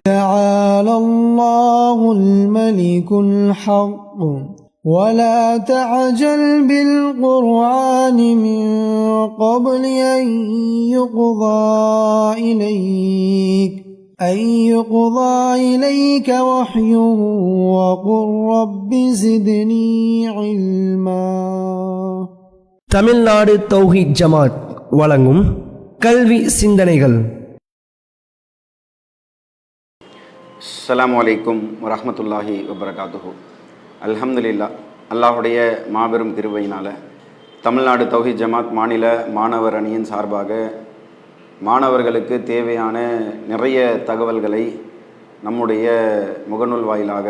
تعالى الله الملك الحق ولا تعجل بالقرآن من قبل أن يقضى إليك وحيه وقل رب زدني علما. தமிழ்நாடு தௌஹீத் ஜமாத் வழங்கும் கல்வி சிந்தனைகள். அஸ்ஸலாமு அலைக்கும் வரஹ்மத்துல்லாஹி வபரகாத்துஹு. அல்ஹம்துலில்லாஹ், அல்லாஹுடைய மாபெரும் கிருபையினால் தமிழ்நாடு தௌஹீத் ஜமாத் மாநில மாணவர் அணியின் சார்பாக மாணவர்களுக்கு தேவையான நிறைய தகவல்களை நம்முடைய முகநூல் வாயிலாக,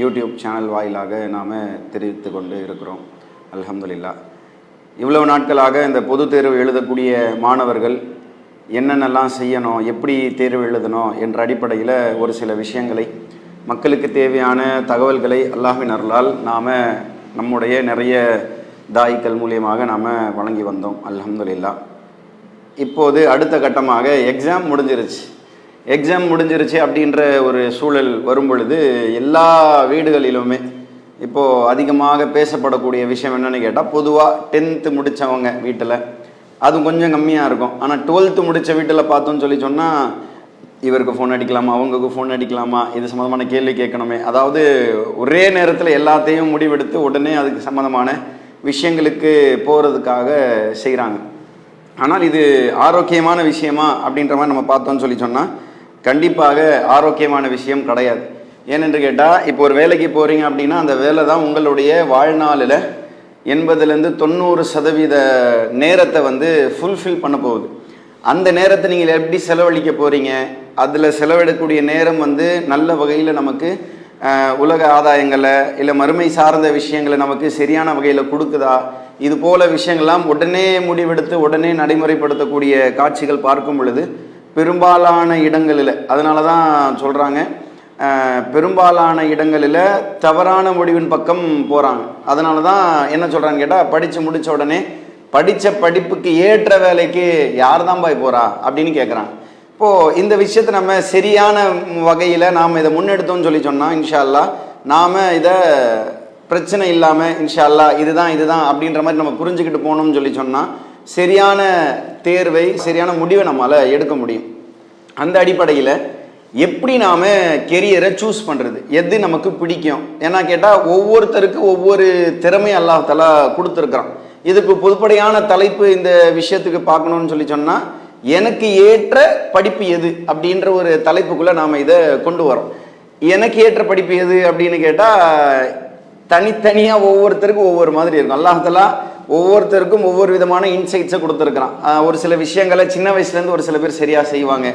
யூடியூப் சேனல் வாயிலாக நாம் தெரிவித்து கொண்டு இருக்கிறோம். அல்ஹம்துலில்லாஹ், இவ்வளவு நாட்களாக இந்த பொது தேர்வு எழுதக்கூடிய மாணவர்கள் என்னென்னலாம் செய்யணும், எப்படி தேர்வு எழுதணும் என்ற அடிப்படையில் ஒரு சில விஷயங்களை, மக்களுக்கு தேவையான தகவல்களை அல்லாஹ்வின் அருளால் நாம் நம்முடைய நிறைய தாயிக்கள் மூலியமாக நாம் வழங்கி வந்தோம். அல்ஹம்துலில்லாஹ், இப்போது அடுத்த கட்டமாக எக்ஸாம் முடிஞ்சிருச்சு அப்படின்ற ஒரு சூழல் வரும் பொழுது எல்லா வீடுகளிலுமே இப்போது அதிகமாக பேசப்படக்கூடிய விஷயம் என்னென்னு கேட்டால், பொதுவாக 10th முடித்தவங்க வீட்டில் அதுவும் கொஞ்சம் கம்மியாக இருக்கும். ஆனால் 12th முடித்த வீட்டில் பார்த்தோன்னு சொன்னால் இவருக்கு ஃபோன் அடிக்கலாமா, அவங்களுக்கு ஃபோன் அடிக்கலாமா, இது சம்மந்தமான கேள்வி கேட்கணுமே, அதாவது ஒரே நேரத்தில் எல்லாத்தையும் முடிவெடுத்து உடனே அதுக்கு சம்மந்தமான விஷயங்களுக்கு போகிறதுக்காக செய்கிறாங்க. ஆனால் இது ஆரோக்கியமான விஷயமா அப்படின்ற மாதிரி நம்ம பார்த்தோன்னு சொன்னால் கண்டிப்பாக ஆரோக்கியமான விஷயம் கிடையாது. ஏனென்று கேட்டால், இப்போ ஒரு வேலைக்கு போகிறீங்க அப்படின்னா அந்த வேலை தான் உங்களுடைய வாழ்நாளில் 80-90% நேரத்தை ஃபுல்ஃபில் பண்ண போகுது. அந்த நேரத்தை நீங்கள் எப்படி செலவழிக்க போகிறீங்க, அதில் செலவிடக்கூடிய நேரம் நல்ல வகையில் நமக்கு உலக ஆதாயங்களை இல்லை மறுமை சார்ந்த விஷயங்களை நமக்கு சரியான வகையில் கொடுக்குதா, இது போல விஷயங்கள்லாம் உடனே முடிவெடுத்து உடனே நடைமுறைப்படுத்தக்கூடிய காட்சிகள் பார்க்கும் பொழுது பெரும்பாலான இடங்களில், அதனால தான் சொல்கிறாங்க, பெரும்பாலான இடங்களில் தவறான முடிவின் பக்கம் போகிறாங்க. அதனால தான் என்ன சொல்கிறான்னு கேட்டால், படித்து முடித்த உடனே படித்த படிப்புக்கு ஏற்ற வேலைக்கு யார் தான் போய் போகிறா அப்படின்னு கேட்குறாங்க. இப்போது இந்த விஷயத்தை நம்ம சரியான வகையில் நாம் இதை முன்னெடுத்தோம்னு சொன்னால் இன்ஷா அல்லாஹ் நாம் இதை பிரச்சனை இல்லாமல் இன்ஷா அல்லாஹ் இதுதான் அப்படின்ற மாதிரி நம்ம புரிஞ்சுக்கிட்டு போகணும்னு சொன்னால் சரியான தேர்வை, சரியான முடிவை நம்மளால் எடுக்க முடியும். அந்த அடிப்படையில் எப்படி நாம் கெரியரை சூஸ் பண்ணுறது, எது நமக்கு பிடிக்கும், ஏன்னா கேட்டால் ஒவ்வொருத்தருக்கு ஒவ்வொரு திறமை அல்லாஹ் தஆலா கொடுத்துருக்குறான். இதுக்கு பொதுப்படையான தலைப்பு இந்த விஷயத்துக்கு பார்க்கணும்னு சொன்னால் எனக்கு ஏற்ற படிப்பு எது அப்படின்ற ஒரு தலைப்புக்குள்ளே நாம் இதை கொண்டு வரோம். எனக்கு ஏற்ற படிப்பு எது அப்படின்னு கேட்டால் தனித்தனியாக ஒவ்வொருத்தருக்கும் ஒவ்வொரு மாதிரி இருக்கும். அல்லாஹ் தஆலா ஒவ்வொருத்தருக்கும் ஒவ்வொரு விதமான இன்சைட்ஸை கொடுத்துருக்குறான். ஒரு சில விஷயங்களை சின்ன வயசுலேருந்து ஒரு சில பேர் சரியாக செய்வாங்க,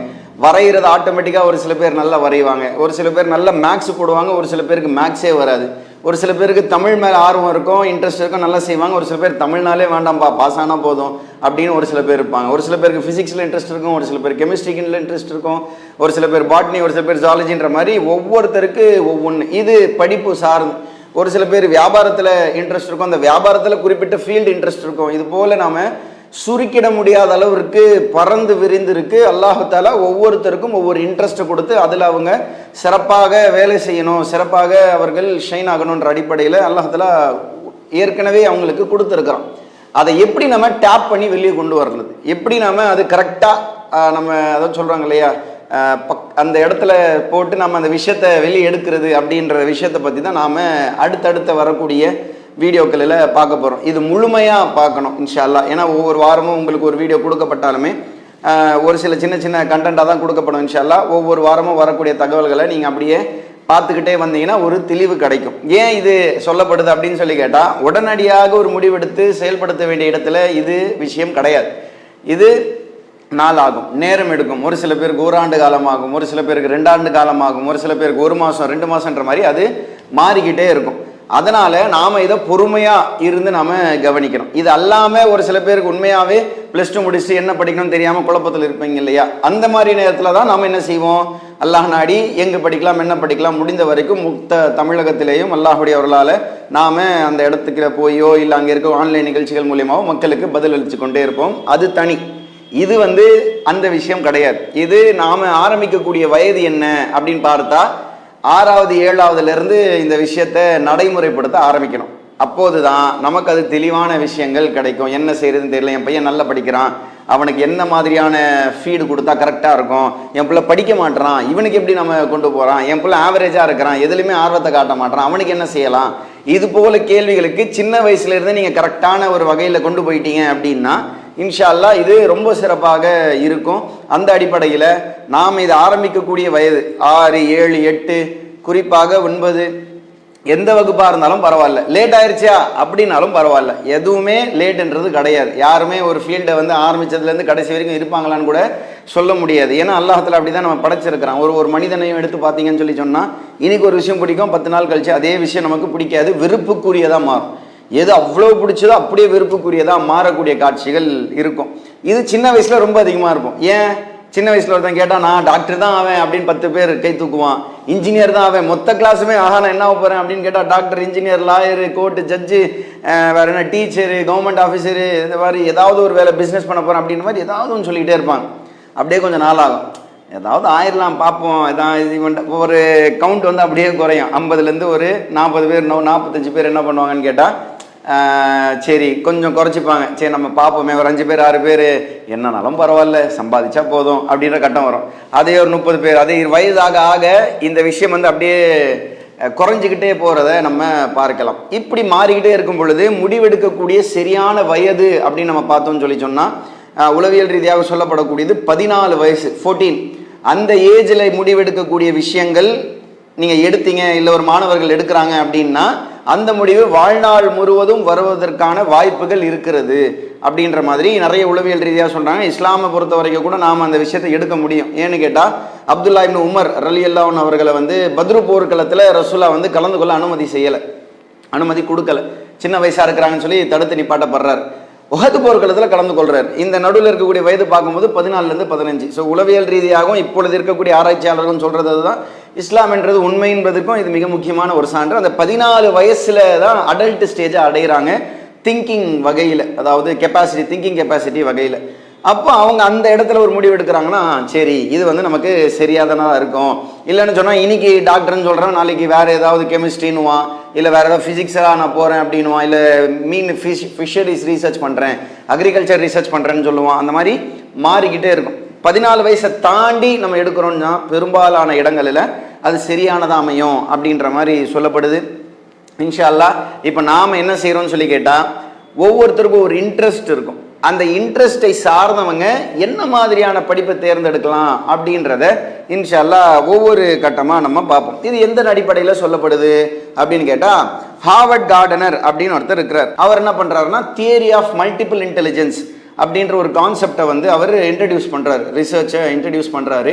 வரைகிறது ஆட்டோமேட்டிக்காக ஒரு சில பேர் நல்லா வரைவாங்க, ஒரு சில பேர் நல்ல மேக்ஸ் போடுவாங்க, ஒரு சில பேருக்கு மேக்ஸே வராது, ஒரு சில பேருக்கு தமிழ் மேலே ஆர்வம் இருக்கும், இன்ட்ரெஸ்ட் இருக்கும், நல்லா செய்வாங்க, ஒரு சில பேர் தமிழ்னாலே வேண்டாம்ப்பா பாஸ் ஆனால் போதும் அப்படின்னு ஒரு சில பேர் இருப்பாங்க, ஒரு சில பேருக்கு ஃபிசிக்ஸில் இன்ட்ரெஸ்ட் இருக்கும், ஒரு சில பேர் கெமிஸ்ட்ரிக்கில் இன்ட்ரெஸ்ட் இருக்கும், ஒரு சில பேர் பாட்னி, ஒரு சில பேர் ஜாலஜின்ற மாதிரி ஒவ்வொருத்தருக்கு ஒவ்வொன்று. இது படிப்பு சார்ந்து. ஒரு சில பேர் வியாபாரத்தில் இன்ட்ரெஸ்ட் இருக்கும், அந்த வியாபாரத்தில் குறிப்பிட்ட ஃபீல்டு இன்ட்ரெஸ்ட் இருக்கும். இது போல் நாம் சுருக்கிட முடியாத அளவிற்கு பறந்து விரிந்திருக்கு. அல்லாஹ் தஆலா ஒவ்வொருத்தருக்கும் ஒவ்வொரு இன்ட்ரெஸ்ட்டை கொடுத்து அதில் அவங்க சிறப்பாக வேலை செய்யணும், சிறப்பாக அவர்கள் ஷைன் ஆகணுன்ற அடிப்படையில் அல்லாஹ் தஆலா ஏற்கனவே அவங்களுக்கு கொடுத்துருக்குறான். அதை எப்படி நம்ம டேப் பண்ணி வெளியே கொண்டு வர்றது, எப்படி நம்ம அது கரெக்டாக நம்ம அதான் சொல்கிறாங்க இல்லையா, அந்த இடத்துல போட்டு நம்ம அந்த விஷயத்தை வெளியே எடுக்கிறது அப்படின்ற விஷயத்தை பற்றி தான் நாம் அடுத்தடுத்த வரக்கூடிய வீடியோக்களில் பார்க்க போகிறோம். இது முழுமையாக பார்க்கணும் இன்ஷா அல்லாஹ். ஏன்னா ஒவ்வொரு வாரமும் உங்களுக்கு ஒரு வீடியோ கொடுக்கப்பட்டாலுமே ஒரு சில சின்ன சின்ன கண்டென்ட்டாக தான் கொடுக்கப்படும் இன்ஷா அல்லாஹ். ஒவ்வொரு வாரமும் வரக்கூடிய தகவல்களை நீங்கள் அப்படியே பார்த்துக்கிட்டே வந்தீங்கன்னா ஒரு தெளிவு கிடைக்கும். ஏன் இது சொல்லப்படுது அப்படின்னு கேட்டால், உடனடியாக ஒரு முடிவெடுத்து செயல்படுத்த வேண்டிய இடத்துல இது விஷயம் கிடையாது. இது நாள் ஆகும், நேரம் எடுக்கும். ஒரு சில பேருக்கு 1 ஆண்டு காலமாகும், ஒரு சில பேருக்கு 2 ஆண்டு காலமாகும், ஒரு சில பேருக்கு 1 மாதம் 2 மாதம்ன்ற மாதிரி அது மாறிக்கிட்டே இருக்கும். அதனால் நாம் இதை பொறுமையாக இருந்து நாம் கவனிக்கணும். இது அல்லாமல் ஒரு சில பேருக்கு உண்மையாகவே +2 முடிச்சுட்டு என்ன படிக்கணும்னு தெரியாமல் குழப்பத்தில் இருப்பீங்க இல்லையா, அந்த மாதிரி நேரத்தில் தான் நாம் என்ன செய்வோம், அல்லாஹ் நாடி எங்கே படிக்கலாம் என்ன படிக்கலாம், முடிந்த வரைக்கும் தமிழகத்திலேயும் அல்லாஹுடைய அவர்களால் நாம் அந்த இடத்துக்கு போயோ இல்லை அங்கே இருக்க ஆன்லைன் நிகழ்ச்சிகள் மூலியமாகவோ மக்களுக்கு பதில் அளித்து கொண்டே இருப்போம். அது தனி. இது வந்து அந்த விஷயம் கிடையாது. இது நாம ஆரம்பிக்கக்கூடிய வயது என்ன அப்படின்னு பார்த்தா 6வது 7வதுல இருந்து இந்த விஷயத்தை நடைமுறைப்படுத்த ஆரம்பிக்கணும். அப்போதுதான் நமக்கு அது தெளிவான விஷயங்கள் கிடைக்கும். என்ன செய்யறதுன்னு தெரியல, என் பையன் நல்லா படிக்கிறான், அவனுக்கு என்ன மாதிரியான ஃபீடு கொடுத்தா கரெக்டாக இருக்கும், என் பிள்ளை படிக்க மாட்டான், இவனுக்கு எப்படி நம்ம கொண்டு போகிறான், என் பிள்ளை ஆவரேஜாக இருக்கிறான், எதுலையுமே ஆர்வத்தை காட்ட மாட்டான், அவனுக்கு என்ன செய்யலாம், இது போல கேள்விகளுக்கு சின்ன வயசுலேருந்து நீங்கள் கரெக்டான ஒரு வகையில் கொண்டு போயிட்டீங்க அப்படின்னா இன்ஷா அல்லாஹ் இது ரொம்ப சிறப்பாக இருக்கும். அந்த அடிப்படையில் நாம் இதை ஆரம்பிக்கக்கூடிய வயது 6, 7, 8, குறிப்பாக 9, எந்த வகுப்பாக இருந்தாலும் பரவாயில்ல. லேட் ஆயிடுச்சா அப்படின்னாலும் பரவாயில்ல, எதுவுமே லேட்டுன்றது கிடையாது. யாருமே ஒரு ஃபீல்டை வந்து ஆரம்பித்ததுலேருந்து கடைசி வரைக்கும் இருப்பாங்களான்னு கூட சொல்ல முடியாது. ஏன்னா அல்லாஹ்தாலா அப்படி தான் நம்ம படைச்சிருக்கிறான். ஒரு மனிதனையும் எடுத்து பார்த்தீங்கன்னு சொன்னால் இன்னைக்கு ஒரு விஷயம் பிடிக்கும், 10 நாள் கழிச்சு அதே விஷயம் நமக்கு பிடிக்காது, வெறுப்புக்குரியதாக மாறும். எது அவ்வளோ பிடிச்சதோ அப்படியே வெறுப்புக்குரியதாக மாறக்கூடிய காட்சிகள் இருக்கும். இது சின்ன வயசில் ரொம்ப அதிகமாக இருக்கும். ஏன் சின்ன வயசுல ஒருத்தன் கேட்டால் நான் டாக்டர் தான் ஆவேன் அப்படின்னு 10 பேர் கை தூக்குவான், இன்ஜினியர் தான் ஆவேன், மொத்த கிளாஸுமே ஆஹா நான் என்ன போகிறேன் அப்படின்னு கேட்டால் doctor, engineer, lawyer, court, judge, வேற என்ன டீச்சரு, கவர்மெண்ட் ஆஃபீஸரு, இந்த மாதிரி ஏதாவது ஒரு வேலை பிஸ்னஸ் பண்ண போகிறேன் அப்படின்ற மாதிரி ஏதாவது ஒன்று சொல்லிக்கிட்டே இருப்பாங்க. அப்படியே கொஞ்சம் நாள் ஆகும், ஏதாவது ஆயிரலாம் பார்ப்போம், இதான் ஒரு கவுண்ட் வந்து அப்படியே குறையும். 50லேருந்து ஒரு 40 பேர் 45 பேர் என்ன பண்ணுவாங்கன்னு கேட்டால் சரி கொஞ்சம் குறைச்சிப்பாங்க, சரி நம்ம பார்ப்போமே, ஒரு 5 பேர் 6 பேர் என்னன்னாலும் பரவாயில்ல சம்பாதிச்சா போதும் அப்படின்ற கட்டம் வரும். அதே ஒரு 30 பேர், அதே வயதாக ஆக இந்த விஷயம் வந்து அப்படியே குறைஞ்சிக்கிட்டே போகிறத நம்ம பார்க்கலாம். இப்படி மாறிக்கிட்டே இருக்கும் பொழுது முடிவெடுக்கக்கூடிய சரியான வயது அப்படின்னு நம்ம பார்த்தோம்னு சொன்னால் உளவியல் ரீதியாக சொல்லப்படக்கூடியது 14 வயசு, 14. அந்த ஏஜில் முடிவெடுக்கக்கூடிய விஷயங்கள் நீங்கள் எடுத்தீங்க, இல்லை ஒரு மாணவர்கள் எடுக்கிறாங்க அப்படின்னா அந்த முடிவு வாழ்நாள் முழுவதும் வருவதற்கான வாய்ப்புகள் இருக்கிறது அப்படின்ற மாதிரி நிறைய உளவியல் ரீதியாக சொல்கிறாங்க. இஸ்லாமை பொறுத்த வரைக்கும் கூட நாம் அந்த விஷயத்தை எடுக்க முடியும். ஏன்னு கேட்டால் அப்துல்லா இப்னு உமர் ரலியல்லாஹு அன்ஹு அவர்களை வந்து பத்ரு போர்க்களத்தில் ரசூலா வந்து கலந்து கொள்ள அனுமதி கொடுக்கல. சின்ன வயசாக இருக்கிறாங்கன்னு சொல்லி தடுத்து நிப்பாட்டப்படுறார். உஹது போர்க்களத்தில் கலந்து கொள்றார். இந்த நடுவில் இருக்கக்கூடிய வயது பார்க்கும்போது 14லேருந்து 15. ஸோ உளவியல் ரீதியாகவும் இப்பொழுது இருக்கக்கூடிய ஆராய்ச்சியாளர்கள் சொல்கிறது அதுதான். இஸ்லாம் என்றது உண்மை என்பதற்கும் இது மிக முக்கியமான ஒரு சான்று. அந்த 14 வயசுல தான் அடல்ட் ஸ்டேஜை அடைகிறாங்க திங்கிங் வகையில், அதாவது திங்கிங் கெப்பாசிட்டி வகையில். அப்போ அவங்க அந்த இடத்துல ஒரு முடிவு எடுக்கிறாங்கன்னா சரி இது வந்து நமக்கு சரியாதானதாக இருக்கும். இல்லைன்னு சொன்னால் இன்னைக்கு டாக்டர்னு சொல்கிறேன், நாளைக்கு வேறு ஏதாவது கெமிஸ்ட்ரின்னுவான், இல்லை வேறு ஏதாவது ஃபிசிக்ஸாக நான் போகிறேன் அப்படின்னுவான், இல்லை ஃபிஷரிஸ் ரீசர்ச் பண்ணுறேன், அக்ரிகல்ச்சர் ரீசர்ச் பண்ணுறேன்னு சொல்லுவான். அந்த மாதிரி மாறிக்கிட்டே இருக்கும். 14 வயசை தாண்டி நம்ம எடுக்கிறோம்னா பெரும்பாலான இடங்களில் அது சரியானதாக அமையும் அப்படின்ற மாதிரி சொல்லப்படுது. இன்ஷா அல்லாஹ் இப்போ நாம் என்ன செய்கிறோம்னு சொல்லி கேட்டால் ஒவ்வொருத்தருக்கும் ஒரு இன்ட்ரெஸ்ட் இருக்கும். அந்த இன்ட்ரெஸ்டை சார்ந்தவங்க என்ன மாதிரியான படிப்பை தேர்ந்தெடுக்கலாம் அப்படின்றத இன்ஷா அல்லாஹ் ஒவ்வொரு கட்டமாக நம்ம பார்ப்போம். இது எந்த அடிப்படையில் சொல்லப்படுது அப்படின்னு கேட்டால் ஹார்வர்ட் கார்டனர் அப்படின்னு ஒருத்தர் இருக்கிறார். அவர் என்ன பண்ணுறாருன்னா தியரி ஆஃப் மல்டிபிள் இன்டெலிஜென்ஸ் அப்படின்ற ஒரு கான்செப்டை வந்து அவர் இன்ட்ரடியூஸ் பண்ணுறாரு, ரிசர்ச்சை இன்ட்ரடியூஸ் பண்ணுறாரு.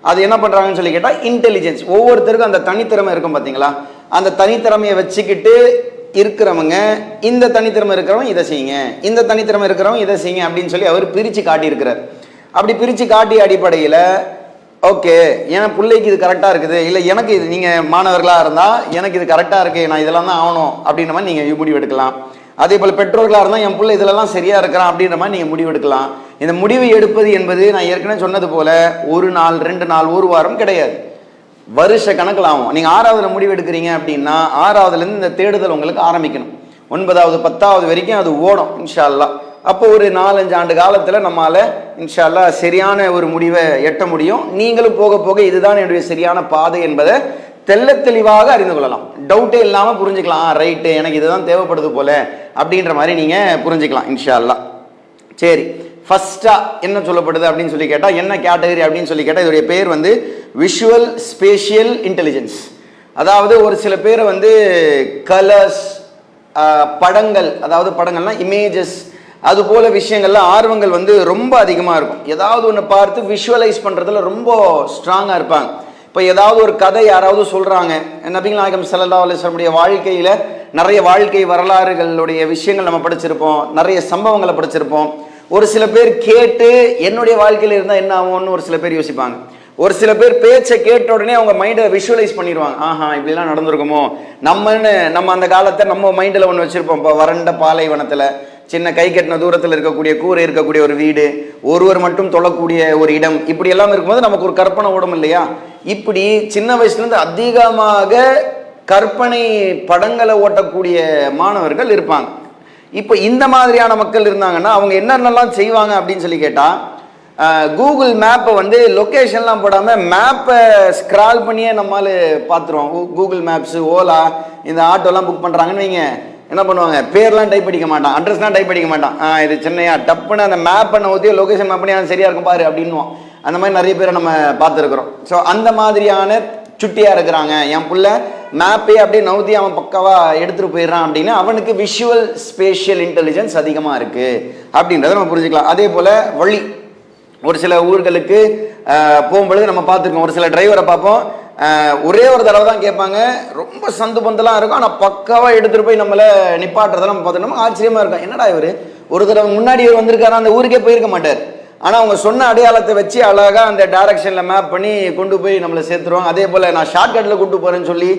அது என்ன பண்ணுறாங்கன்னு சொல்லி கேட்டால் இன்டெலிஜென்ஸ், ஒவ்வொருத்தருக்கும் அந்த தனித்திறமை இருக்கும் பார்த்தீங்களா, அந்த தனித்திறமையை வச்சுக்கிட்டு இருக்கிறவங்க, இந்த தனித்திறமை இருக்கிறவங்க இதை செய்யுங்க, இந்த தனித்திறமை இருக்கிறவங்க இதை செய்யுங்க அப்படின்னு சொல்லி அவர் பிரித்து காட்டியிருக்கிறார். அப்படி பிரித்து காட்டிய அடிப்படையில் ஓகே என் பிள்ளைக்கு இது கரெக்டாக இருக்குது, இல்லை எனக்கு இது, நீங்கள் மாணவர்களாக இருந்தால் எனக்கு இது கரெக்டாக இருக்குது, நான் இதெல்லாம் தான் ஆகணும் அப்படின்ற மாதிரி நீங்கள் முடிவு எடுக்கலாம். அதே போல் பெற்றோர்களாக இருந்தால் என் பிள்ளை இதிலெல்லாம் சரியாக இருக்கிறான் அப்படின்ற மாதிரி நீங்கள் முடிவு எடுக்கலாம். இந்த முடிவு எடுப்பது என்பது நான் ஏற்கனவே சொன்னது போல் 1 நாள் 2 நாள் 1 வாரம் கிடையாது, வருஷ கணக்கில் ஆகும். நீங்கள் 6வதுல முடிவு எடுக்கிறீங்க அப்படின்னா 6வதுலேருந்து இந்த தேடுதல் உங்களுக்கு ஆரம்பிக்கணும். 9வது 10வது வரைக்கும் அது ஓடும் இன்ஷா அல்லாஹ். அப்போ ஒரு 4-5 ஆண்டு காலத்தில் நம்மளால் இன்ஷா அல்லாஹ் சரியான ஒரு முடிவை எட்ட முடியும். நீங்களும் போக போக இதுதான் என்னுடைய சரியான பாதை என்பதை தெல்ல தெளிவாக அறிந்து கொள்ளலாம். டவுட்டே இல்லாமல் புரிஞ்சுக்கலாம், ரைட்டு எனக்கு இதுதான் தேவைப்படுது போல அப்படின்ற மாதிரி நீங்கள் புரிஞ்சுக்கலாம் இன்ஷா அல்லாஹ். சரி, ஃபர்ஸ்ட்டாக என்ன சொல்லப்படுது அப்படின்னு சொல்லி கேட்டால் என்ன கேட்டகரி அப்படின்னு சொல்லி கேட்டால் இதோடைய பேர் வந்து விஷுவல் ஸ்பேஷியல் இன்டெலிஜென்ஸ். அதாவது ஒரு சில பேரை வந்து கலர்ஸ், படங்கள், அதாவது படங்கள்லாம் இமேஜஸ், அது போல விஷயங்கள்ல ஆர்வங்கள் வந்து ரொம்ப அதிகமாக இருக்கும். ஏதாவது ஒன்று பார்த்து விஷுவலைஸ் பண்ணுறதுல ரொம்ப ஸ்ட்ராங்காக இருப்பாங்க. இப்போ ஏதாவது ஒரு கதை யாராவது சொல்கிறாங்க, நபிகள் நாயகம் ஸல்லல்லாஹு அலைஹி வஸல்லம் வாழ்க்கையில் நிறைய வாழ்க்கை வரலாறுகளுடைய விஷயங்கள் நம்ம படிச்சிருப்போம், நிறைய சம்பவங்களை படிச்சிருப்போம். ஒரு சில பேர் கேட்டு என்னுடைய வாழ்க்கையில் இருந்தால் என்ன ஆகும்னு ஒரு சில பேர் யோசிப்பாங்க. ஒரு சில பேர் பேச்சை கேட்ட உடனே அவங்க மைண்டை விஷுவலைஸ் பண்ணிடுவாங்க, ஆஹா இப்படிலாம் நடந்திருக்குமோ, நம்ம அந்த காலத்தை நம்ம மைண்டில் ஒன்று வச்சுருப்போம். இப்போ வறண்ட பாலைவனத்தில் சின்ன கை கட்டின தூரத்தில் இருக்கக்கூடிய கூரை இருக்கக்கூடிய ஒரு வீடு, ஒருவர் மட்டும் தொழக்கூடிய ஒரு இடம், இப்படி எல்லாம் இருக்கும்போது நமக்கு ஒரு கற்பனை ஓடும் இல்லையா? இப்படி சின்ன வயசுலேருந்து அதிகமாக கற்பனை படங்களை ஓட்டக்கூடிய மாணவர்கள் இருப்பாங்க. இப்போ இந்த மாதிரியான மக்கள் இருந்தாங்கன்னா அவங்க என்னென்னலாம் செய்வாங்க அப்படின்னு சொல்லி கேட்டால், கூகுள் மேப்பை வந்து லொக்கேஷன்லாம் போடாமல் மேப்பை ஸ்க்ரால் பண்ணியே நம்மளால் பார்த்துருவோம். கூகுள் மேப்ஸு, ஓலா, இந்த ஆட்டோலாம் புக் பண்ணுறாங்கன்னு வைங்க, என்ன பண்ணுவாங்க, பேர்லாம் டைப் அடிக்க மாட்டான், அட்ரஸ்லாம் டைப் அடிக்க மாட்டான். இது சென்னையா, டப்புன்னு அந்த மேப்பை ஊற்றி லொக்கேஷன் மேப் பண்ணி சரியாக இருக்கும் பாரு அப்படின்னுவோம். அந்த மாதிரி நிறைய பேரை நம்ம பார்த்துருக்குறோம். ஸோ அந்த மாதிரியான சுட்டியாக இருக்கிறாங்க. என் புள்ள மேப்பே அப்படியே நவுத்தி அவன் பக்காவாக எடுத்துகிட்டு போயிடுறான் அப்படின்னு அவனுக்கு விஷுவல் ஸ்பேஷியல் இன்டெலிஜென்ஸ் அதிகமாக இருக்குது அப்படின்றத நம்ம புரிஞ்சுக்கலாம். அதே போல் வழி, ஒரு சில ஊர்களுக்கு போகும்பொழுது நம்ம பார்த்துருக்கோம், ஒரு சில டிரைவரை பார்ப்போம், ஒரே ஒரு தடவை தான் கேட்பாங்க, ரொம்ப சந்து பந்தெல்லாம் இருக்கும், ஆனால் பக்காவாக எடுத்துகிட்டு போய் நம்மளை நிப்பாட்டுறதை நம்ம பார்த்தோம்னா ஆச்சரியமாக இருக்கும். என்னடா இவர் ஒரு தடவை முன்னாடி இவர் வந்திருக்காரா, அந்த ஊருக்கே போயிருக்க மாட்டார், ஆனால் அவங்க சொன்ன அடையாளத்தை வச்சு அழகாக அந்த டைரக்ஷனில் மேப் பண்ணி கொண்டு போய் நம்மளை சேர்த்துருவாங்க. அதே போல் நான் ஷார்ட்கட்டில் கூப்பிட்டு போகிறேன்னு சொல்லி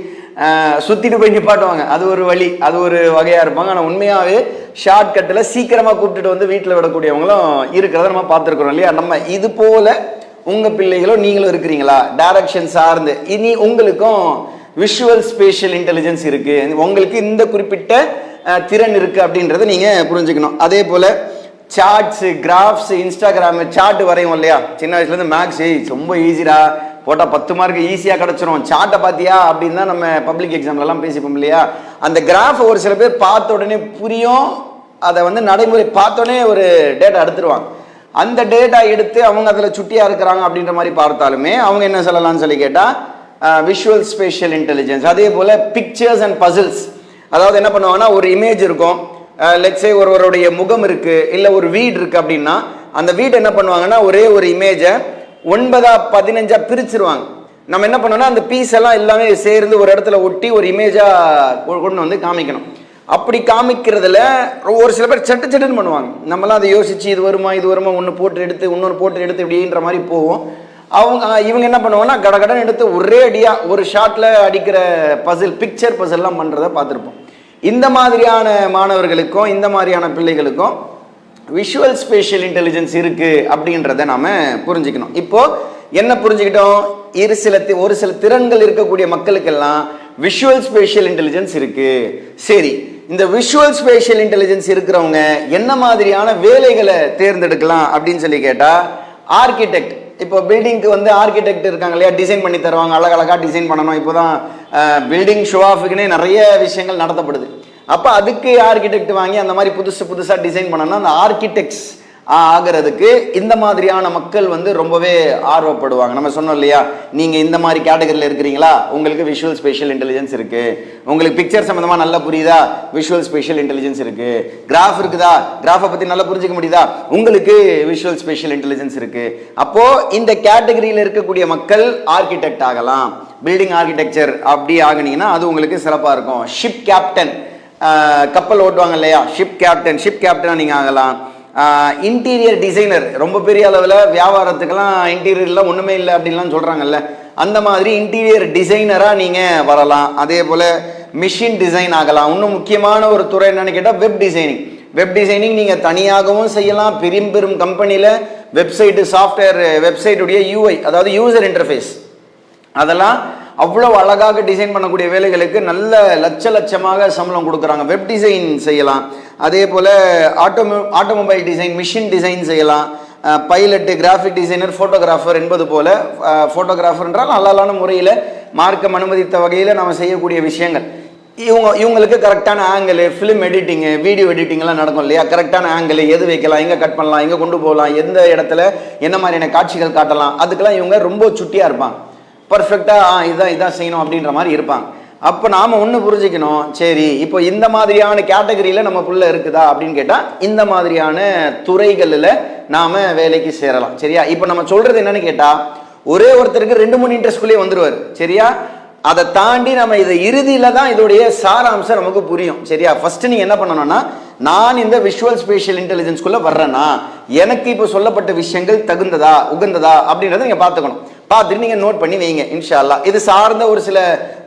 சுற்றிட்டு போய் நிப்பாட்டுவாங்க. அது ஒரு வழி, அது ஒரு வகையாக இருப்பாங்க. ஆனால் உண்மையாகவே ஷார்ட்கட்டில் சீக்கிரமாக கூப்பிட்டுட்டு வந்து வீட்டில் விடக்கூடியவங்களும் இருக்கிறத நம்ம பார்த்துருக்குறோம் இல்லையா? நம்ம இது போல் உங்கள் பிள்ளைகளோ நீங்களும் இருக்கிறீங்களா டைரக்ஷன் சார்ந்து? இனி உங்களுக்கும் விஷுவல் ஸ்பேஷியல் இன்டெலிஜென்ஸ் இருக்குது, உங்களுக்கு இந்த குறிப்பிட்ட திறன் இருக்குது அப்படின்றத நீங்கள் புரிஞ்சுக்கணும். அதே போல் சார்ட்ஸு, கிராஃப்ஸு, இன்ஸ்டாகிராமு சார்ட் வரையும் இல்லையா? சின்ன வயசுலேருந்து மேக்ஸ் ரொம்ப ஈஸிடா, போட்டால் 10 மார்க் ஈஸியாக கிடச்சிரும், சார்ட்டை பார்த்தியா அப்படின்னு தான் நம்ம பப்ளிக் எக்ஸாம்லலாம் பேசிப்போம் இல்லையா? அந்த கிராஃப் ஒரு சில பேர் பார்த்த உடனே புரியும், அதை வந்து நடைமுறை பார்த்தோடனே ஒரு டேட்டா எடுத்துருவாங்க. அந்த டேட்டா எடுத்து அவங்க அதில் சுட்டியாக இருக்கிறாங்க அப்படின்ற மாதிரி பார்த்தாலுமே அவங்க என்ன சொல்லலாம்னு சொல்லி கேட்டால் விஷுவல் ஸ்பேஷியல் இன்டெலிஜென்ஸ். அதே போல் பிக்சர்ஸ் அண்ட் பசில்ஸ், அதாவது என்ன பண்ணுவாங்கன்னா ஒரு இமேஜ் இருக்கும், லெட்ஸே ஒருவருடைய முகம் இருக்குது, இல்லை ஒரு வீடு இருக்குது அப்படின்னா அந்த வீடு என்ன பண்ணுவாங்கன்னா ஒரே ஒரு இமேஜை 9-15 பிரிச்சிருவாங்க. நம்ம என்ன பண்ணோம்னா அந்த பீஸ் எல்லாம் எல்லாமே சேர்ந்து ஒரு இடத்துல ஒட்டி ஒரு இமேஜாக கொண்டு வந்து காமிக்கணும். அப்படி காமிக்கிறதுல ஒரு சில பேர் சட்டு சட்டுன்னு பண்ணுவாங்க. நம்மளாம் அதை யோசிச்சு இது வருமா ஒன்று போட்டு எடுத்து இன்னொன்று போட்டு எடுத்து இப்படின்ற மாதிரி போவோம். இவங்க என்ன பண்ணுவாங்கன்னா கடகடன் எடுத்து ஒரே அடியாக ஒரு ஷாட்டில் அடிக்கிற பசில், பிக்சர் பசில்லாம் பண்ணுறதை பார்த்துருப்போம். இந்த மாதிரியான மாணவர்களுக்கும் இந்த மாதிரியான பிள்ளைகளுக்கும் விஷுவல் ஸ்பேஷியல் இன்டெலிஜென்ஸ் இருக்குது அப்படின்றத நாம் புரிஞ்சுக்கணும். இப்போது என்ன புரிஞ்சுக்கிட்டோம்? ஒரு சில திறன்கள் இருக்கக்கூடிய மக்களுக்கெல்லாம் விஷுவல் ஸ்பேஷியல் இன்டெலிஜென்ஸ் இருக்குது. சரி, இந்த விஷுவல் ஸ்பேஷியல் இன்டெலிஜென்ஸ் இருக்கிறவங்க என்ன மாதிரியான வேலைகளை தேர்ந்தெடுக்கலாம் அப்படின்னு சொல்லி கேட்டால், ஆர்கிடெக்ட். இப்போ பில்டிங்க்கு வந்து ஆர்கிடெக்ட் இருக்காங்க இல்லையா, டிசைன் பண்ணி தருவாங்க, அழகழகாக டிசைன் பண்ணணும். இப்போ தான் பில்டிங் ஷோ ஆஃபுக்குன்னே நிறைய விஷயங்கள் நடத்தப்படுது. அப்போ அதுக்கு ஆர்கிடெக்ட் வாங்கி அந்த மாதிரி புதுசாக டிசைன் பண்ணணும்னா அந்த ஆர்கிடெக்ட்ஸ் ஆகிறதுக்கு இந்த மாதிரியான மக்கள் வந்து ரொம்பவே ஆர்வப்படுவாங்க. நம்ம சொன்னோம் இல்லையா, நீங்கள் இந்த மாதிரி கேட்டகரியில் இருக்கிறீங்களா, உங்களுக்கு விஷுவல் ஸ்பேஷியல் இன்டெலிஜென்ஸ் இருக்குது. உங்களுக்கு பிக்சர் சம்மந்தமாக நல்லா புரியுதா, விஷுவல் ஸ்பேஷியல் இன்டெலிஜென்ஸ் இருக்குது. கிராஃப் இருக்குதா, கிராஃபை பற்றி நல்லா புரிஞ்சிக்க முடியுதா, உங்களுக்கு விஷுவல் ஸ்பேஷியல் இன்டெலிஜென்ஸ் இருக்குது. அப்போது இந்த கேட்டகரியில் இருக்கக்கூடிய மக்கள் ஆர்கிடெக்ட் ஆகலாம். பில்டிங் ஆர்கிடெக்சர் அப்படி ஆகினீங்கன்னா அது உங்களுக்கு சிறப்பாக இருக்கும். ஷிப் கேப்டன், கப்பல் ஓட்டுவாங்க இல்லையா, ஷிப் கேப்டனாக நீங்கள் ஆகலாம். இன்டீரியர் டிசைனர், ரொம்ப பெரிய அளவில் வியாபாரத்துக்கெல்லாம் இன்டீரியர்லாம் ஒன்றுமே இல்லை அப்படின்லாம் சொல்கிறாங்கல்ல, அந்த மாதிரி இன்டீரியர் டிசைனராக நீங்கள் வரலாம். அதே போல் மிஷின் டிசைன் ஆகலாம். இன்னும் முக்கியமான ஒரு துறை என்னென்னு கேட்டால் வெப் டிசைனிங் நீங்கள் தனியாகவும் செய்யலாம். பெரும் கம்பெனியில் வெப்சைட்டு, சாஃப்ட்வேர் வெப்சைட்டுடைய யூஐ, அதாவது யூசர் இன்டர்ஃபேஸ், அதெல்லாம் அவ்வளோ அழகாக டிசைன் பண்ணக்கூடிய வேலைகளுக்கு நல்ல லட்சமாக சம்பளம் கொடுக்குறாங்க. வெப் டிசைன் செய்யலாம். அதே போல் ஆட்டோமொபைல் டிசைன், மிஷின் டிசைன் செய்யலாம். பைலட்டு, கிராஃபிக் டிசைனர், ஃபோட்டோகிராஃபர் என்பது போல், ஃபோட்டோகிராஃபர் என்றால் நல்லான முறையில் மார்க்கம் அனுமதித்த வகையில் நம்ம செய்யக்கூடிய விஷயங்கள். இவங்களுக்கு கரெக்டான ஆங்கிள், ஃபிலிம் எடிட்டிங்கு, வீடியோ எடிட்டிங்லாம் நடக்கும் இல்லையா, கரெக்டான ஆங்கிள், எது வைக்கலாம், எங்கே கட் பண்ணலாம், எங்கே கொண்டு போகலாம், எந்த இடத்துல என்ன மாதிரியான காட்சிகள் காட்டலாம், அதுக்கெல்லாம் இவங்க ரொம்ப சுட்டியாக இருப்பாங்க. பர்ஃபெக்டாக இதான் செய்யணும் அப்படின்ற மாதிரி இருப்பாங்க. அப்போ நாம் ஒன்று புரிஞ்சுக்கணும், சரி இப்போ இந்த மாதிரியான கேட்டகரியில் நம்ம புள்ள இருக்குதா அப்படின்னு கேட்டால் இந்த மாதிரியான துறைகளில் நாம் வேலைக்கு சேரலாம். சரியா? இப்போ நம்ம சொல்கிறது என்னன்னு கேட்டால், ஒரே ஒருத்தருக்கு 2-3 இன்ட்ரெஸ்ட்குள்ளேயே வந்துடுவார். சரியா? அதை தாண்டி நம்ம இதை இறுதியில் தான் இதோடைய சாராம்சம் நமக்கு புரியும். சரியா? ஃபர்ஸ்ட் நீங்கள் என்ன பண்ணணும்னா, நான் இந்த விஷுவல் ஸ்பேஷியல் இன்டெலிஜென்ஸ்குள்ளே வர்றேன்னா எனக்கு இப்போ சொல்லப்பட்ட விஷயங்கள் உகந்ததா அப்படின்றத நீங்கள் பார்த்துக்கணும். பார்த்துட்டு நீங்கள் நோட் பண்ணி வைங்க இன்ஷா அல்லாஹ். இது சார்ந்த ஒரு சில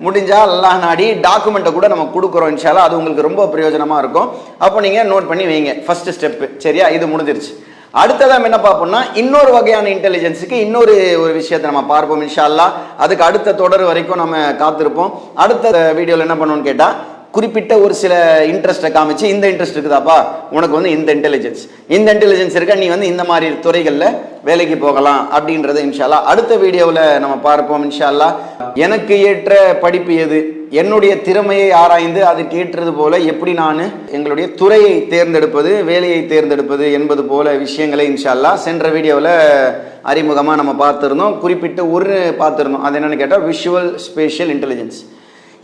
முடிஞ்சால் அல்லாஹ் நாடி டாக்குமெண்ட்டை கூட நம்ம கொடுக்குறோம் இன்ஷா அல்லாஹ். அது உங்களுக்கு ரொம்ப பிரயோஜனமாக இருக்கும். அப்போ நீங்கள் நோட் பண்ணி வைங்க ஃபர்ஸ்ட் ஸ்டெப்பு. சரியா, இது முடிஞ்சிருச்சு. அடுத்ததான் என்ன பார்ப்போம்னா இன்னொரு வகையான இன்டெலிஜென்ஸுக்கு இன்னொரு ஒரு விஷயத்தை நம்ம பார்ப்போம் இன்ஷா அல்லாஹ். அதுக்கு அடுத்த தொடர் வரைக்கும் நம்ம காத்திருப்போம். அடுத்த வீடியோவில் என்ன பண்ணுவோம்னு கேட்டால் குறிப்பிட்ட ஒரு சில இன்ட்ரெஸ்ட்டை காமிச்சு இந்த இன்ட்ரெஸ்ட் இருக்குதாப்பா உனக்கு வந்து இந்த இன்டெலிஜென்ஸ் இருக்கா, நீ வந்து இந்த மாதிரி துறைகளில் வேலைக்கு போகலாம் அப்படின்றத இன்ஷா அல்லாஹ் அடுத்த வீடியோவில் நம்ம பார்ப்போம் இன்ஷா அல்லாஹ். எனக்கு ஏற்ற படிப்பு எது, என்னுடைய திறமையை ஆராய்ந்து அதுக்கு ஏற்றது போல எப்படி நான் எங்களுடைய துறையை தேர்ந்தெடுப்பது, வேலையை தேர்ந்தெடுப்பது என்பது போல விஷயங்களை இன்ஷா அல்லாஹ் சென்ற வீடியோவில் அறிமுகமாக நம்ம பார்த்துருந்தோம். குறிப்பிட்டு ஒரு பார்த்துருந்தோம். அது என்னென்னு கேட்டால் விஷுவல் ஸ்பேஷியல் இன்டெலிஜென்ஸ்.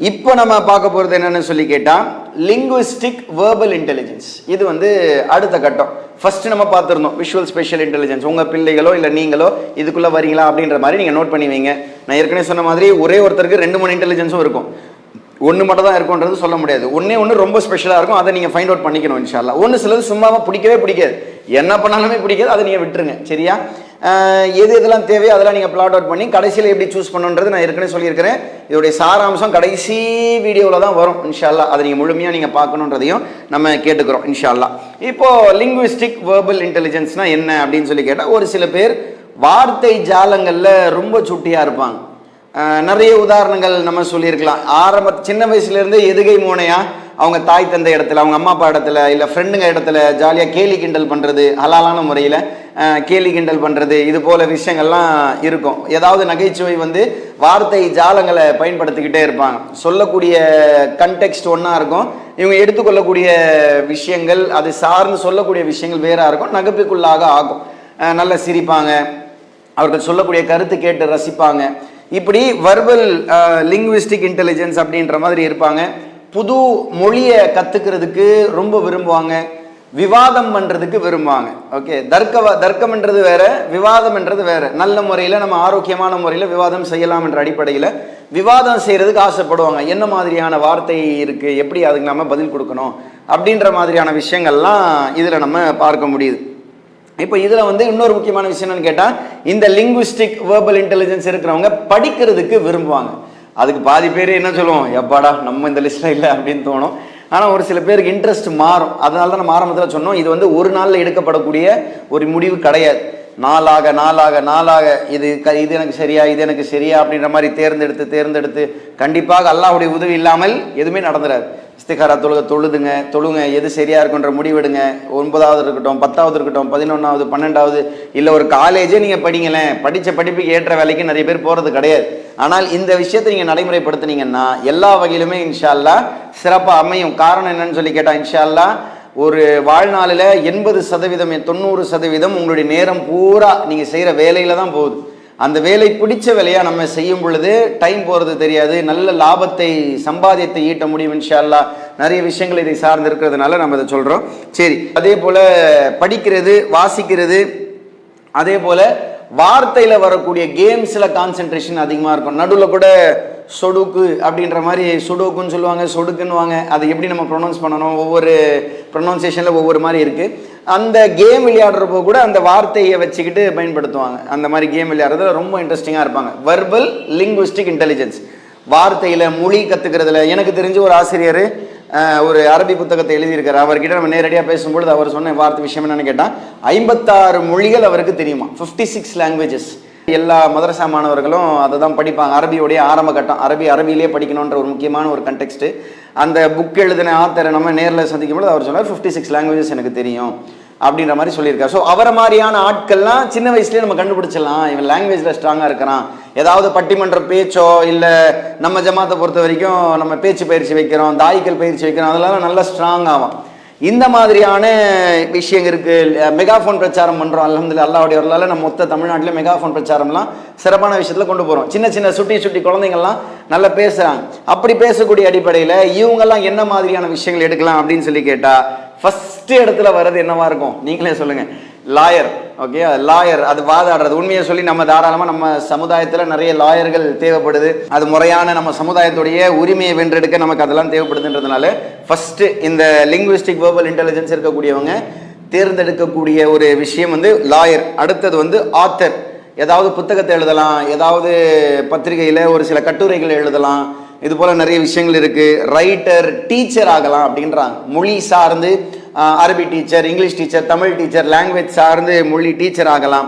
இப்போ நம்ம பார்க்க போகிறது என்னென்னு சொல்லி கேட்டால் லிங்குவிஸ்டிக் வேர்பல் இன்டெலிஜென்ஸ். இது வந்து அடுத்த கட்டம். ஃபர்ஸ்ட் நம்ம பார்த்துருந்தோம் விஷுவல் ஸ்பேஷியல் இன்டெலிஜென்ஸ். உங்கள் பிள்ளைகளோ இல்லை நீங்களோ இதுக்குள்ளே வரீங்களா அப்படின்ற மாதிரி நீங்கள் நோட் பண்ணி வைங்க. நான் ஏற்கனவே சொன்ன மாதிரி ஒரே ஒருத்தருக்கு 2-3 இன்டெலிஜென்ஸும் இருக்கும். ஒன்று மட்டும் தான் இருக்கும்ன்றது சொல்ல முடியாது. ஒன்று ரொம்ப ஸ்பெஷலாக இருக்கும். அதை நீங்கள் ஃபைண்ட் அவுட் பண்ணிக்கணும் இன்ஷா அல்லாஹ். ஒன்று சிலது சும்மாவாக பிடிக்காது, என்ன பண்ணாலுமே பிடிக்காது, அதை நீங்கள் விட்டுருங்க. சரியா, எது எதெல்லாம் தேவையோ அதெல்லாம் நீங்கள் பிளாட் அவுட் பண்ணி கடைசியில் எப்படி சூஸ் பண்ணுன்றது நான் ஏற்கனவே சொல்லியிருக்கிறேன். இதோடைய சாராம்சம் கடைசி வீடியோவில் தான் வரும் இன்ஷா அல்லாஹ். அதை நீங்கள் முழுமையாக நீங்கள் பார்க்கணுன்றதையும் நம்ம கேட்டுக்கிறோம் இன்ஷா அல்லாஹ். இப்போது லிங்குவிஸ்டிக் வேர்பல் இன்டெலிஜென்ஸ்னால் என்ன அப்படின்னு சொல்லி கேட்டால் ஒரு சில பேர் வார்த்தை ஜாலங்களில் ரொம்ப சுட்டியாக இருப்பாங்க. நிறைய உதாரணங்கள் நம்ம சொல்லியிருக்கலாம். சின்ன வயசுலேருந்து எதுகை மோனையா அவங்க தாய் தந்தை இடத்துல, அவங்க அம்மா அப்பா இடத்துல, இல்லை ஃப்ரெண்டுங்க இடத்துல ஜாலியாக கேலி கிண்டல் பண்ணுறது, ஹலாலான முறையில் கேலி கிண்டல் பண்ணுறது, இது போல விஷயங்கள்லாம் இருக்கும். ஏதாவது நகைச்சுவை வந்து வார்த்தை ஜாலங்களை பயன்படுத்திக்கிட்டே இருப்பாங்க. சொல்லக்கூடிய கண்டெக்ஸ்ட் ஒன்றா இருக்கும், இவங்க எடுத்துக்கொள்ளக்கூடிய விஷயங்கள் அது சார்ந்து சொல்லக்கூடிய விஷயங்கள் வேறாக இருக்கும், நகைப்புக்குள்ளாக ஆகும். நல்லா சிரிப்பாங்க, அவர்கள் சொல்லக்கூடிய கருத்து கேட்டு ரசிப்பாங்க. இப்படி வர்பல் லிங்குவிஸ்டிக் இன்டெலிஜென்ஸ் அப்படின்ற மாதிரி இருப்பாங்க. புது மொழியை கற்றுக்கிறதுக்கு ரொம்ப விரும்புவாங்க, விவாதம் பண்ணுறதுக்கு விரும்புவாங்க. ஓகே, தர்க்கம்ன்றது வேற, விவாதம்ன்றது வேற. நல்ல முறையில் நம்ம ஆரோக்கியமான முறையில் விவாதம் செய்யலாம் என்ற அடிப்படையில் விவாதம் செய்கிறதுக்கு ஆசைப்படுவாங்க. என்ன மாதிரியான வார்த்தை இருக்குது, எப்படி அதுக்கு நம்ம பதில் கொடுக்கணும் அப்படின்ற மாதிரியான விஷயங்கள்லாம் இதில் நம்ம பார்க்க முடியுது. இப்போ இதில் வந்து இன்னொரு முக்கியமான விஷயம் என்னன்னு கேட்டால் இந்த லிங்குவிஸ்டிக் வேர்பல் இன்டெலிஜென்ஸ் இருக்கிறவங்க படிக்கிறதுக்கு விரும்புவாங்க. அதுக்கு பாதி பேர் என்ன சொல்லுவோம், எப்பாடா நம்ம இந்த லிஸ்ட்டில் இல்லை அப்படின்னு தோணும். ஆனால் ஒரு சில பேருக்கு இன்ட்ரெஸ்ட் மாறும். அதனால தான் நம்ம ஆரம்பத்தில் சொன்னோம், இது வந்து ஒரு நாளில் எடுக்கப்படக்கூடிய ஒரு முடிவு கிடையாது. நாளாக இது எனக்கு சரியா, இது எனக்கு சரியா அப்படின்ற மாதிரி தேர்ந்தெடுத்து கண்டிப்பாக அல்லாஹ்வுடைய உதவி இல்லாமல் எதுவுமே நடந்துடாது. இஸ்திகாரா தொழுங்க, எது சரியா இருக்குன்ற முடிவெடுங்க. 9வது இருக்கட்டும், 10வது இருக்கட்டும், 11வது, 12வது, இல்லை ஒரு காலேஜே நீங்கள் படிங்களேன். படித்த படிப்புக்கு ஏற்ற வேலைக்கு நிறைய பேர் போகிறது கிடையாது. ஆனால் இந்த விஷயத்தை நீங்கள் நடைமுறைப்படுத்தினீங்கன்னா எல்லா வகையிலுமே இன்ஷா அல்லாஹ் சிறப்பாக அமையும். காரணம் என்னன்னு சொல்லி கேட்டால் இன்ஷா அல்லாஹ் ஒரு வாழ்நாளில் 80%, 90% உங்களுடைய நேரம் பூரா நீங்கள் செய்கிற வேலையில் தான் போகுது. அந்த வேலை பிடிச்ச வேலையாக நம்ம செய்யும் பொழுது டைம் போகிறது தெரியாது, நல்ல லாபத்தை சம்பாதியத்தை ஈட்ட முடியும் இன்ஷா அல்லாஹ். நிறைய விஷயங்கள் இதை சார்ந்து இருக்கிறதுனால நம்ம இதை சொல்கிறோம். சரி, அதே போல் படிக்கிறது, வாசிக்கிறது, அதே போல் வார்த்தையில் வரக்கூடிய கேம்ஸில் கான்சென்ட்ரேஷன் அதிகமாக இருக்கும். நடுவில் கூட சொடுக்கு அப்படின்ற மாதிரி சொடுக்குன்னு சொல்லுவாங்க, சொடுக்குன்னுவாங்க. அதை எப்படி நம்ம ப்ரொனவுன்ஸ் பண்ணணும், ஒவ்வொரு ப்ரொனவுன்சியேஷனில் ஒவ்வொரு மாதிரி இருக்குது. அந்த கேம் விளையாடுறப்போ கூட அந்த வார்த்தையை வச்சுக்கிட்டு பயன்படுத்துவாங்க. அந்த மாதிரி கேம் விளையாடுறதுல ரொம்ப இன்ட்ரெஸ்டிங்காக இருப்பாங்க. வர்பல் லிங்குவிஸ்டிக் இன்டெலிஜென்ஸ், வார்த்தையில் மொழி கற்றுக்கிறதுல. எனக்கு தெரிஞ்ச ஒரு ஆசிரியர் ஒரு அரபி புத்தகத்தை எழுதியிருக்காரு. அவர்கிட்ட நம்ம நேரடியாக பேசும்பொழுது அவர் சொன்ன வார்த்தை விஷயம் என்னன்னு கேட்டால் 56 மொழிகள் அவருக்கு தெரியுமா, 56 லாங்குவேஜஸ். எல்லா மதரசா மாணவர்களும் அதை தான் படிப்பாங்க. அரபியோடைய ஆரம்ப கட்டம், அரபியிலே படிக்கணுன்ற ஒரு முக்கியமான ஒரு கண்டெக்ஸ்ட்டு. அந்த புக் எழுதின ஆத்தரை நம்ம நேரில் சந்திக்கும் பொழுது அவர் சொன்னார் 56 லாங்குவேஜஸ் எனக்கு தெரியும் அப்படின்ற மாதிரி சொல்லியிருக்காரு. ஸோ அவரை மாதிரியான ஆட்கள்லாம் சின்ன வயசுலேயே நம்ம கண்டுபிடிச்சிடலாம், இவன் லாங்குவேஜில் ஸ்ட்ராங்காக இருக்கிறான். ஏதாவது பட்டிமன்ற பேச்சோ இல்லை நம்ம ஜமாத்தை பொறுத்த வரைக்கும் நம்ம பேச்சு பயிற்சி வைக்கிறோம், தாய்கள் பயிற்சி வைக்கிறோம், அதெல்லாம் நல்லா ஸ்ட்ராங் ஆகும். இந்த மாதிரியான விஷயங்கள் இருக்குது. மெகாஃபோன் பிரச்சாரம் பண்ணுறோம். அல்ஹம்துலில்லாஹ், அல்லாஹ்வுடைய அருளால நம்ம மொத்த தமிழ்நாட்டில் மெகாஃபோன் பிரச்சாரம்லாம் சிறப்பான விஷயத்தில் கொண்டு போகிறோம். சின்ன சுட்டி குழந்தைங்கள்லாம் நல்லா பேசுகிறாங்க. அப்படி பேசக்கூடிய அடிப்படையில் இவங்கெல்லாம் என்ன மாதிரியான விஷயங்கள் எடுக்கலாம் அப்படின்னு சொல்லி கேட்டால் ஃபஸ்ட்டு இடத்துல வர்றது என்னவா இருக்கும், நீங்களே சொல்லுங்கள், லாயர். ஓகே, லாயர், அது வாதாடுறது. உண்மையை சொல்லி நம்ம தாராளமாக நம்ம சமுதாயத்தில் நிறைய லாயர்கள் தேவைப்படுது. அது முறையான நம்ம சமுதாயத்துடைய உரிமையை வென்றெடுக்க நமக்கு அதெல்லாம் தேவைப்படுதுன்றதுனால ஃபஸ்ட்டு இந்த லிங்குவிஸ்டிக் வேர்பல் இன்டெலிஜென்ஸ் இருக்கக்கூடியவங்க தேர்ந்தெடுக்கக்கூடிய ஒரு விஷயம் வந்து லாயர். அடுத்தது வந்து ஆத்தர். ஏதாவது புத்தகத்தை எழுதலாம், ஏதாவது பத்திரிகையில் ஒரு சில கட்டுரைகள் எழுதலாம், இது போல் நிறைய விஷயங்கள் இருக்குது. ரைட்டர், டீச்சர் ஆகலாம் அப்படின்றாங்க. மொழி சார்ந்து அரபி teacher, English teacher, Tamil teacher, language சார்ந்து மொழி டீச்சர் ஆகலாம்.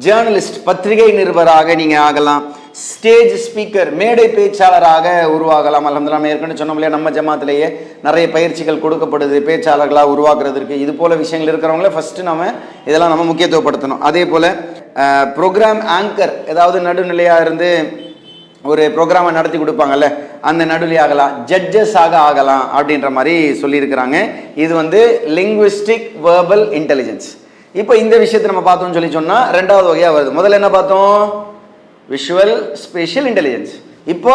ஜேர்னலிஸ்ட், பத்திரிகை நிருபராக நீங்கள் ஆகலாம். ஸ்டேஜ் ஸ்பீக்கர், மேடை பேச்சாளராக உருவாகலாம். அல்ஹம்துலில்லாஹ் ஏற்கனவே சொன்னோம் இல்லையா, நம்ம ஜமாத்திலேயே நிறைய பயிற்சிகள் கொடுக்கப்படுது பேச்சாளர்களாக உருவாக்குறதுக்கு. இது போல விஷயங்கள் இருக்கிறவங்கள ஃபர்ஸ்ட் நம்ம இதெல்லாம் நம்ம முக்கியத்துவப்படுத்தணும். அதே போல் ப்ரோக்ராம் ஆங்கர், ஏதாவது நடுநிலையாக இருந்து ஒரு ப்ரோக்ராமை நடத்தி கொடுப்பாங்கல்ல, அந்த நடுநிலை ஆகலாம். ஜட்ஜஸாக ஆகலாம் அப்படின்ற மாதிரி சொல்லியிருக்கிறாங்க. இது வந்து லிங்குவிஸ்டிக் வெர்பல் இன்டெலிஜென்ஸ். இப்போ இந்த விஷயத்தை நம்ம பார்த்தோம்னு சொல்லி சொன்னால் ரெண்டாவது வகையாக வருது. முதல்ல என்ன பார்த்தோம்? Visual spatial intelligence. இப்போ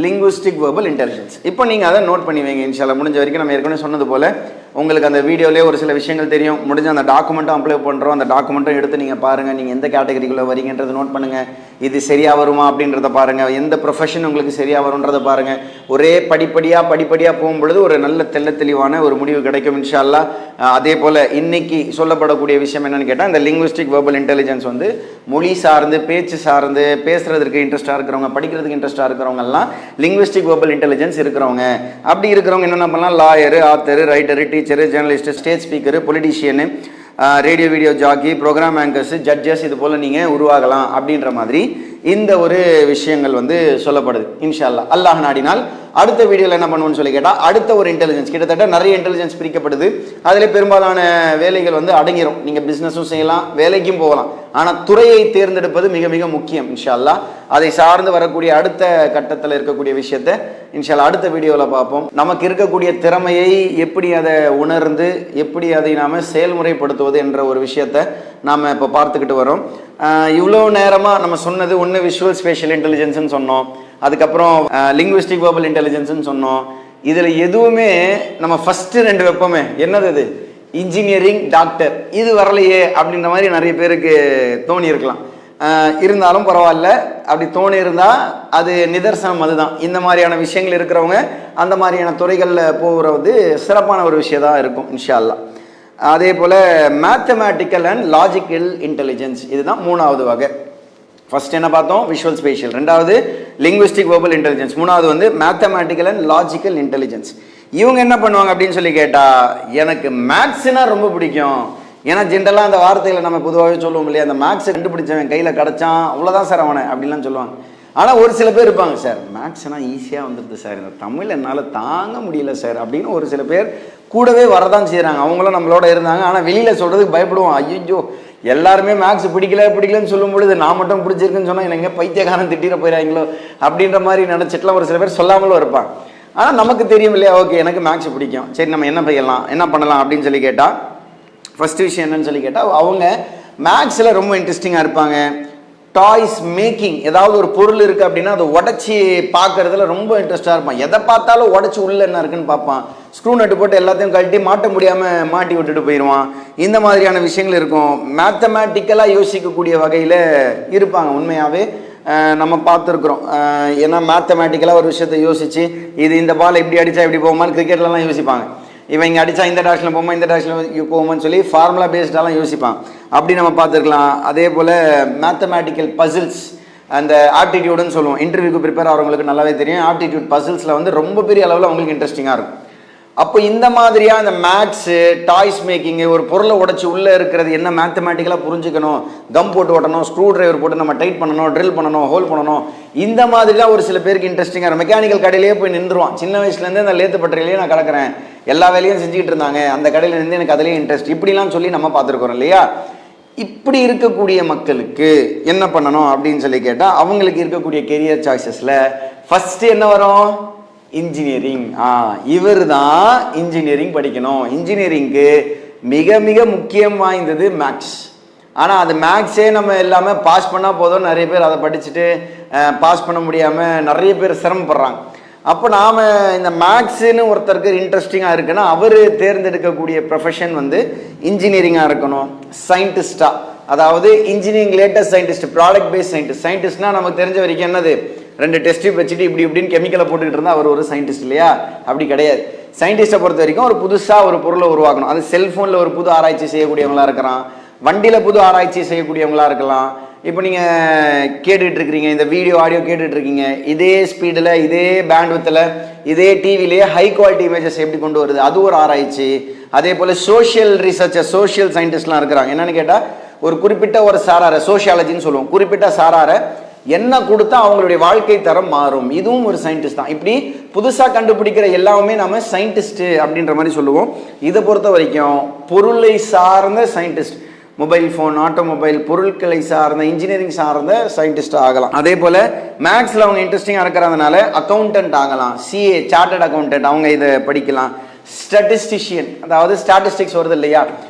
லிங்குவிஸ்டிக் வெர்பல் இன்டெலிஜென்ஸ். இப்போ நீங்கள் அதை நோட் பண்ணி வைங்க இன்ஷால்லா. முடிஞ்ச வரைக்கும் நம்ம ஏற்கனவே சொன்னது போல் உங்களுக்கு அந்த வீடியோலேயே ஒரு சில விஷயங்கள் தெரியும். முடிஞ்ச அந்த டாக்குமெண்ட்டும் அப்ளை பண்ணுறோம், அந்த டாக்குமெண்ட்டும் எடுத்து நீங்கள் பாருங்கள். நீங்கள் எந்த கேட்டகரிக்குள்ளே வரீங்கன்றதை நோட் பண்ணுங்கள். இது சரியாக வருமா அப்படின்றத பாருங்கள். எந்த ப்ரொஃபஷன் உங்களுக்கு சரியாக வரும்ன்றதை பாருங்கள். ஒரே படிப்படியாக போகும்பொழுது ஒரு நல்ல தெளிவான ஒரு முடிவு கிடைக்கும் இன்ஷால்லா. அதே போல் இன்னைக்கு சொல்லப்படக்கூடிய விஷயம் என்னென்னு கேட்டால், இந்த லிங்குவிஸ்டிக் வெர்பல் இன்டெலிஜென்ஸ் வந்து மொழி சார்ந்து, பேச்சு சார்ந்து, பேசுறதுக்கு இன்ட்ரெஸ்ட்டாக இருக்கிறவங்க, படிக்கிறதுக்கு இன்ட்ரெஸ்ட்டாக இருக்கிறவங்கலாம் லிங்குவிஸ்டிக் வெர்பல் இன்டெலிஜென்ஸ் இருக்கிறவங்க. அப்படி இருக்கிறவங்க என்னென்ன பண்ணலாம்? Lawyer, author, writer, teacher, journalist, stage speaker, politician, radio video jockey, programme anchors, judges, இது போல் நீங்கள் உருவாகலாம் அப்படின்ற மாதிரி இந்த ஒரு விஷயங்கள் வந்து சொல்லப்படுது இன்ஷா அல்லாஹ். அல்லாஹ் நாடினால் அடுத்த வீடியோவில் என்ன பண்ணுவோம்னு சொல்லி கேட்டால், அடுத்த ஒரு இன்டெலிஜென்ஸ், கிட்டத்தட்ட நிறைய இன்டெலிஜென்ஸ் பிரிக்கப்படுது. அதில் பெரும்பாலான வேலைகள் வந்து அடங்கிடும். நீங்கள் பிஸ்னஸும் செய்யலாம், வேலைக்கும் போகலாம். ஆனால் துறையை தேர்ந்தெடுப்பது மிக மிக முக்கியம் இன்ஷா அல்லாஹ். அதை சார்ந்து வரக்கூடிய அடுத்த கட்டத்தில் இருக்கக்கூடிய விஷயத்தை இன்ஷா அல்லாஹ் அடுத்த வீடியோவில் பார்ப்போம். நமக்கு இருக்கக்கூடிய திறமையை எப்படி அதை உணர்ந்து எப்படி அதை நாம் செயல்முறைப்படுத்துவது என்ற ஒரு விஷயத்தை நாம் இப்போ பார்த்துக்கிட்டு வரோம். இவ்வளோ நேரமாக நம்ம சொன்னது ஒன்று விஷுவல் ஸ்பேஷியல் இன்டெலிஜென்ஸ்னு சொன்னோம், அதுக்கப்புறம் லிங்குவிஸ்டிக் வெர்பல் இன்டெலிஜென்ஸ்னு சொன்னோம். இதில் எதுவுமே நம்ம ஃபஸ்ட்டு ரெண்டு வைப்போமே, என்னது அது? இன்ஜினியரிங், டாக்டர், இது வரலையே அப்படின்ற மாதிரி நிறைய பேருக்கு தோணி இருக்கலாம். இருந்தாலும் பரவாயில்ல, அப்படி தோணி இருந்தால் அது நிதர்சனம் அதுதான். இந்த மாதிரியான விஷயங்கள் இருக்கிறவங்க அந்த மாதிரியான துறைகளில் போகிறது சிறப்பான ஒரு விஷயம் தான் இருக்கும் இன்ஷா அல்லாஹ். அதே போல் மேத்தமேட்டிக்கல் அண்ட் லாஜிக்கல் இன்டெலிஜென்ஸ், இதுதான் மூணாவது வகை. ஃபர்ஸ்ட் என்ன பார்த்தோம்? Visual spatial. ரெண்டாவது லிங்குவிஸ்டிக் வெர்பல் இன்டெலிஜென்ஸ். மூணாவது வந்து மேத்தமேட்டிக்கல் அண்ட் லாஜிக்கல் இன்டெலிஜென்ஸ். இவங்க என்ன பண்ணுவாங்க அப்படின்னு சொல்லி கேட்டால், எனக்கு மேத்ஸ்னா ரொம்ப பிடிக்கும். ஏன்னா ஜென்ரலாக அந்த வார்த்தையில் நம்ம பொதுவாகவே சொல்லுவோம் இல்லையா, அந்த மேத்ஸை கண்டுபிடிச்சவன் கையில் கிடச்சான் அவ்வளோதான் சார் அவனை அப்படின்லாம் சொல்லுவாங்க. ஆனால் ஒரு சில பேர் இருப்பாங்க, சார் மேத்ஸ்னா ஈஸியாக வந்துடுது சார், இந்த தமிழ் என்னால் தாங்க முடியல சார் அப்படின்னு ஒரு சில பேர் கூடவே வரதான் செய்கிறாங்க. அவங்களும் நம்மளோட இருந்தாங்க. ஆனால் வெளியில் சொல்கிறதுக்கு பயப்படுவோம். ஐயோ எல்லாருமே மேக்ஸ் பிடிக்கலன்னு சொல்லும் பொழுது நான் மட்டும் பிடிச்சிருக்குன்னு சொன்னால் எனக்கு பைத்தியக்காரன் திட்டிட போயிடாங்களோ அப்படின்ற மாதிரி நினச்சிட்டுலாம் ஒரு சில பேர் சொல்லாமலும் இருப்பாங்க. ஆனால் நமக்கு தெரியும் இல்லையா, ஓகே எனக்கு மேக்ஸ் பிடிக்கும், சரி நம்ம என்ன பண்ணலாம் அப்படின்னு சொல்லி கேட்டால், ஃபஸ்ட்டு விஷயம் என்னன்னு சொல்லி கேட்டால், அவங்க மேக்ஸில் ரொம்ப இன்ட்ரெஸ்டிங்காக இருப்பாங்க. டாய்ஸ் மேக்கிங், ஏதாவது ஒரு பொருள் இருக்குது அப்படின்னா அதை உடச்சி பார்க்குறதுல ரொம்ப இன்ட்ரெஸ்ட்டாக இருப்பான். எதை பார்த்தாலும் உடச்சி உள்ளே என்ன இருக்குன்னு பார்ப்பான். ஸ்க்ரூ நட்டு போட்டு எல்லாத்தையும் கழட்டி மாட்ட முடியாமல் மாட்டி விட்டுட்டு போயிடுவான். இந்த மாதிரியான விஷயங்கள் இருக்கும். மேத்தமேட்டிக்கலாக யோசிக்கக்கூடிய வகையில் இருப்பாங்க. உண்மையாகவே நம்ம பார்த்துருக்குறோம். ஏன்னா மேத்தமேட்டிக்கலாக ஒரு விஷயத்தை யோசித்து, இது இந்த பால் இப்படி அடித்தா இப்படி போகுமான்னு கிரிக்கெட்லலாம் யோசிப்பாங்க. இவன் இங்கே அடித்தா இந்த டேரக்ஷனில் போகுமா, இந்த டேரக்ஷனில் போகுமான்னு சொல்லி ஃபார்முலா பேஸ்டாலாம் யோசிப்பான். அப்படி நம்ம பார்த்துருக்கலாம். அதே போல் மேத்தமேட்டிக்கல் பசில்ஸ், அந்த ஆப்டிடியூடுன்னு சொல்லுவோம். இன்டர்வியூக்கு ப்ரிப்பேர் ஆகிறவங்களுக்கு நல்லாவே தெரியும். ஆப்டிடியூட் பசில்ஸில் வந்து ரொம்ப பெரிய அளவில் அவங்களுக்கு இன்ட்ரெஸ்டிங்காக இருக்கும். அப்போ இந்த மாதிரியாக இந்த மேத்ஸு, டாய்ஸ் மேக்கிங்கு, ஒரு பொருளை உடச்சி உள்ளே இருக்கிறது என்ன மேத்தமேட்டிக்கலாக புரிஞ்சுக்கணும், கம் போட்டு ஓட்டணும், ஸ்க்ரூ ட்ரைவர் போட்டு நம்ம டைட் பண்ணணும், ட்ரில் பண்ணணும், ஹோல் பண்ணணும், இந்த மாதிரிலாம் ஒரு சில பேருக்கு இன்ட்ரெஸ்டிங்காக இருக்கும். மெக்கானிக்கல் கடையிலேயே போய் நின்றுவான். சின்ன வயசுலேருந்து அந்த லேத்து பட்டறையிலேயே நான் கிடக்கிறேன், எல்லா வேலையும் செஞ்சுக்கிட்டு இருந்தாங்க, அந்த கடையில் இருந்து எனக்கு அதிலேயே இன்ட்ரெஸ்ட், இப்படிலாம் சொல்லி நம்ம பார்த்துருக்குறோம் இல்லையா. இப்படி இருக்கக்கூடிய மக்களுக்கு என்ன பண்ணணும் அப்படின்னு சொல்லி கேட்டால், அவங்களுக்கு இருக்கக்கூடிய கெரியர் சாய்ஸஸில் ஃபஸ்ட்டு என்ன வரும்? இன்ஜினியரிங். இவர் தான் இன்ஜினியரிங் படிக்கணும். இன்ஜினியரிங்க்கு மிக மிக முக்கியம் வாய்ந்தது மேக்ஸ். ஆனால் அது மேக்ஸே நம்ம எல்லாமே பாஸ் பண்ணால் போதும், நிறைய பேர் அதை படிச்சுட்டு பாஸ் பண்ண முடியாமல் நிறைய பேர் சிரமப்படுறாங்க. அப்போ நாம் இந்த மேக்ஸுன்னு ஒருத்தருக்கு இன்ட்ரெஸ்டிங்காக இருக்குன்னா அவர் தேர்ந்தெடுக்கக்கூடிய ப்ரொஃபஷன் வந்து இன்ஜினியரிங்காக இருக்கணும். சயின்டிஸ்டாக, அதாவது engineering latest scientist, product based scientist. சயின்டிஸ்ட்னா நமக்கு தெரிஞ்ச வரைக்கும் என்னது, 2 டெஸ்ட் டியூப் வச்சுட்டு இப்படி இப்படின்னு கெமிக்கலை போட்டுக்கிட்டு இருந்தால் அவர் ஒரு சயின்டிஸ்ட் இல்லையா? அப்படி கிடையாது. சயின்டிஸ்ட்டை பொறுத்த வரைக்கும் ஒரு புதுசாக ஒரு பொருளை உருவாக்கணும். அது செல்ஃபோனில் ஒரு புது ஆராய்ச்சி செய்யக்கூடியவங்களாக இருக்கிறான், வண்டியில் புது ஆராய்ச்சி செய்யக்கூடியவங்களாக இருக்கலாம், இப்போ நீங்கள் கேட்டுட்டு இருக்கிறீங்க, இந்த வீடியோ ஆடியோ கேட்டுட்டு இருக்கீங்க, இதே ஸ்பீடில் இதே பேண்ட்வித்தில் இதே டிவிலேயே ஹை குவாலிட்டி இமேஜஸ் எப்படி கொண்டு வருது, அது ஒரு ஆராய்ச்சி. அதே போல் சோஷியல் ரிசர்ச்சர், சோஷியல் சயின்டிஸ்ட்லாம் இருக்கிறாங்க. என்னன்னு கேட்டால் ஒரு குறிப்பிட்ட ஒரு சாராரை, சோஷியாலஜின்னு சொல்லுவோம், குறிப்பிட்ட சாராரை என்ன கொடுத்தா அவங்களுடைய வாழ்க்கை தரம் மாறும், இதுவும் ஒரு சயின்டிஸ்ட் தான். இப்படி புதுசாக கண்டுபிடிக்கிற எல்லாமே நம்ம சயின்டிஸ்ட்டு அப்படின்ற மாதிரி சொல்லுவோம். இதை பொறுத்த வரைக்கும் பொருளை சார்ந்த சயின்டிஸ்ட், மொபைல் ஃபோன், ஆட்டோமொபைல், பொருட்களை சார்ந்த, இன்ஜினியரிங் சார்ந்த சயின்டிஸ்ட் ஆகலாம். அதே போல் மேக்ஸில் அவங்க இன்ட்ரெஸ்டிங்காக இருக்கிறதுனால அக்கௌண்டன்ட் ஆகலாம், சிஏ சார்ட்டர்ட் அக்கௌண்டன்ட் அவங்க இதை படிக்கலாம். ஸ்டாட்டிஸ்டிஷியன், அதாவது ஸ்டாட்டிஸ்டிக்ஸ் வருது இல்லையா,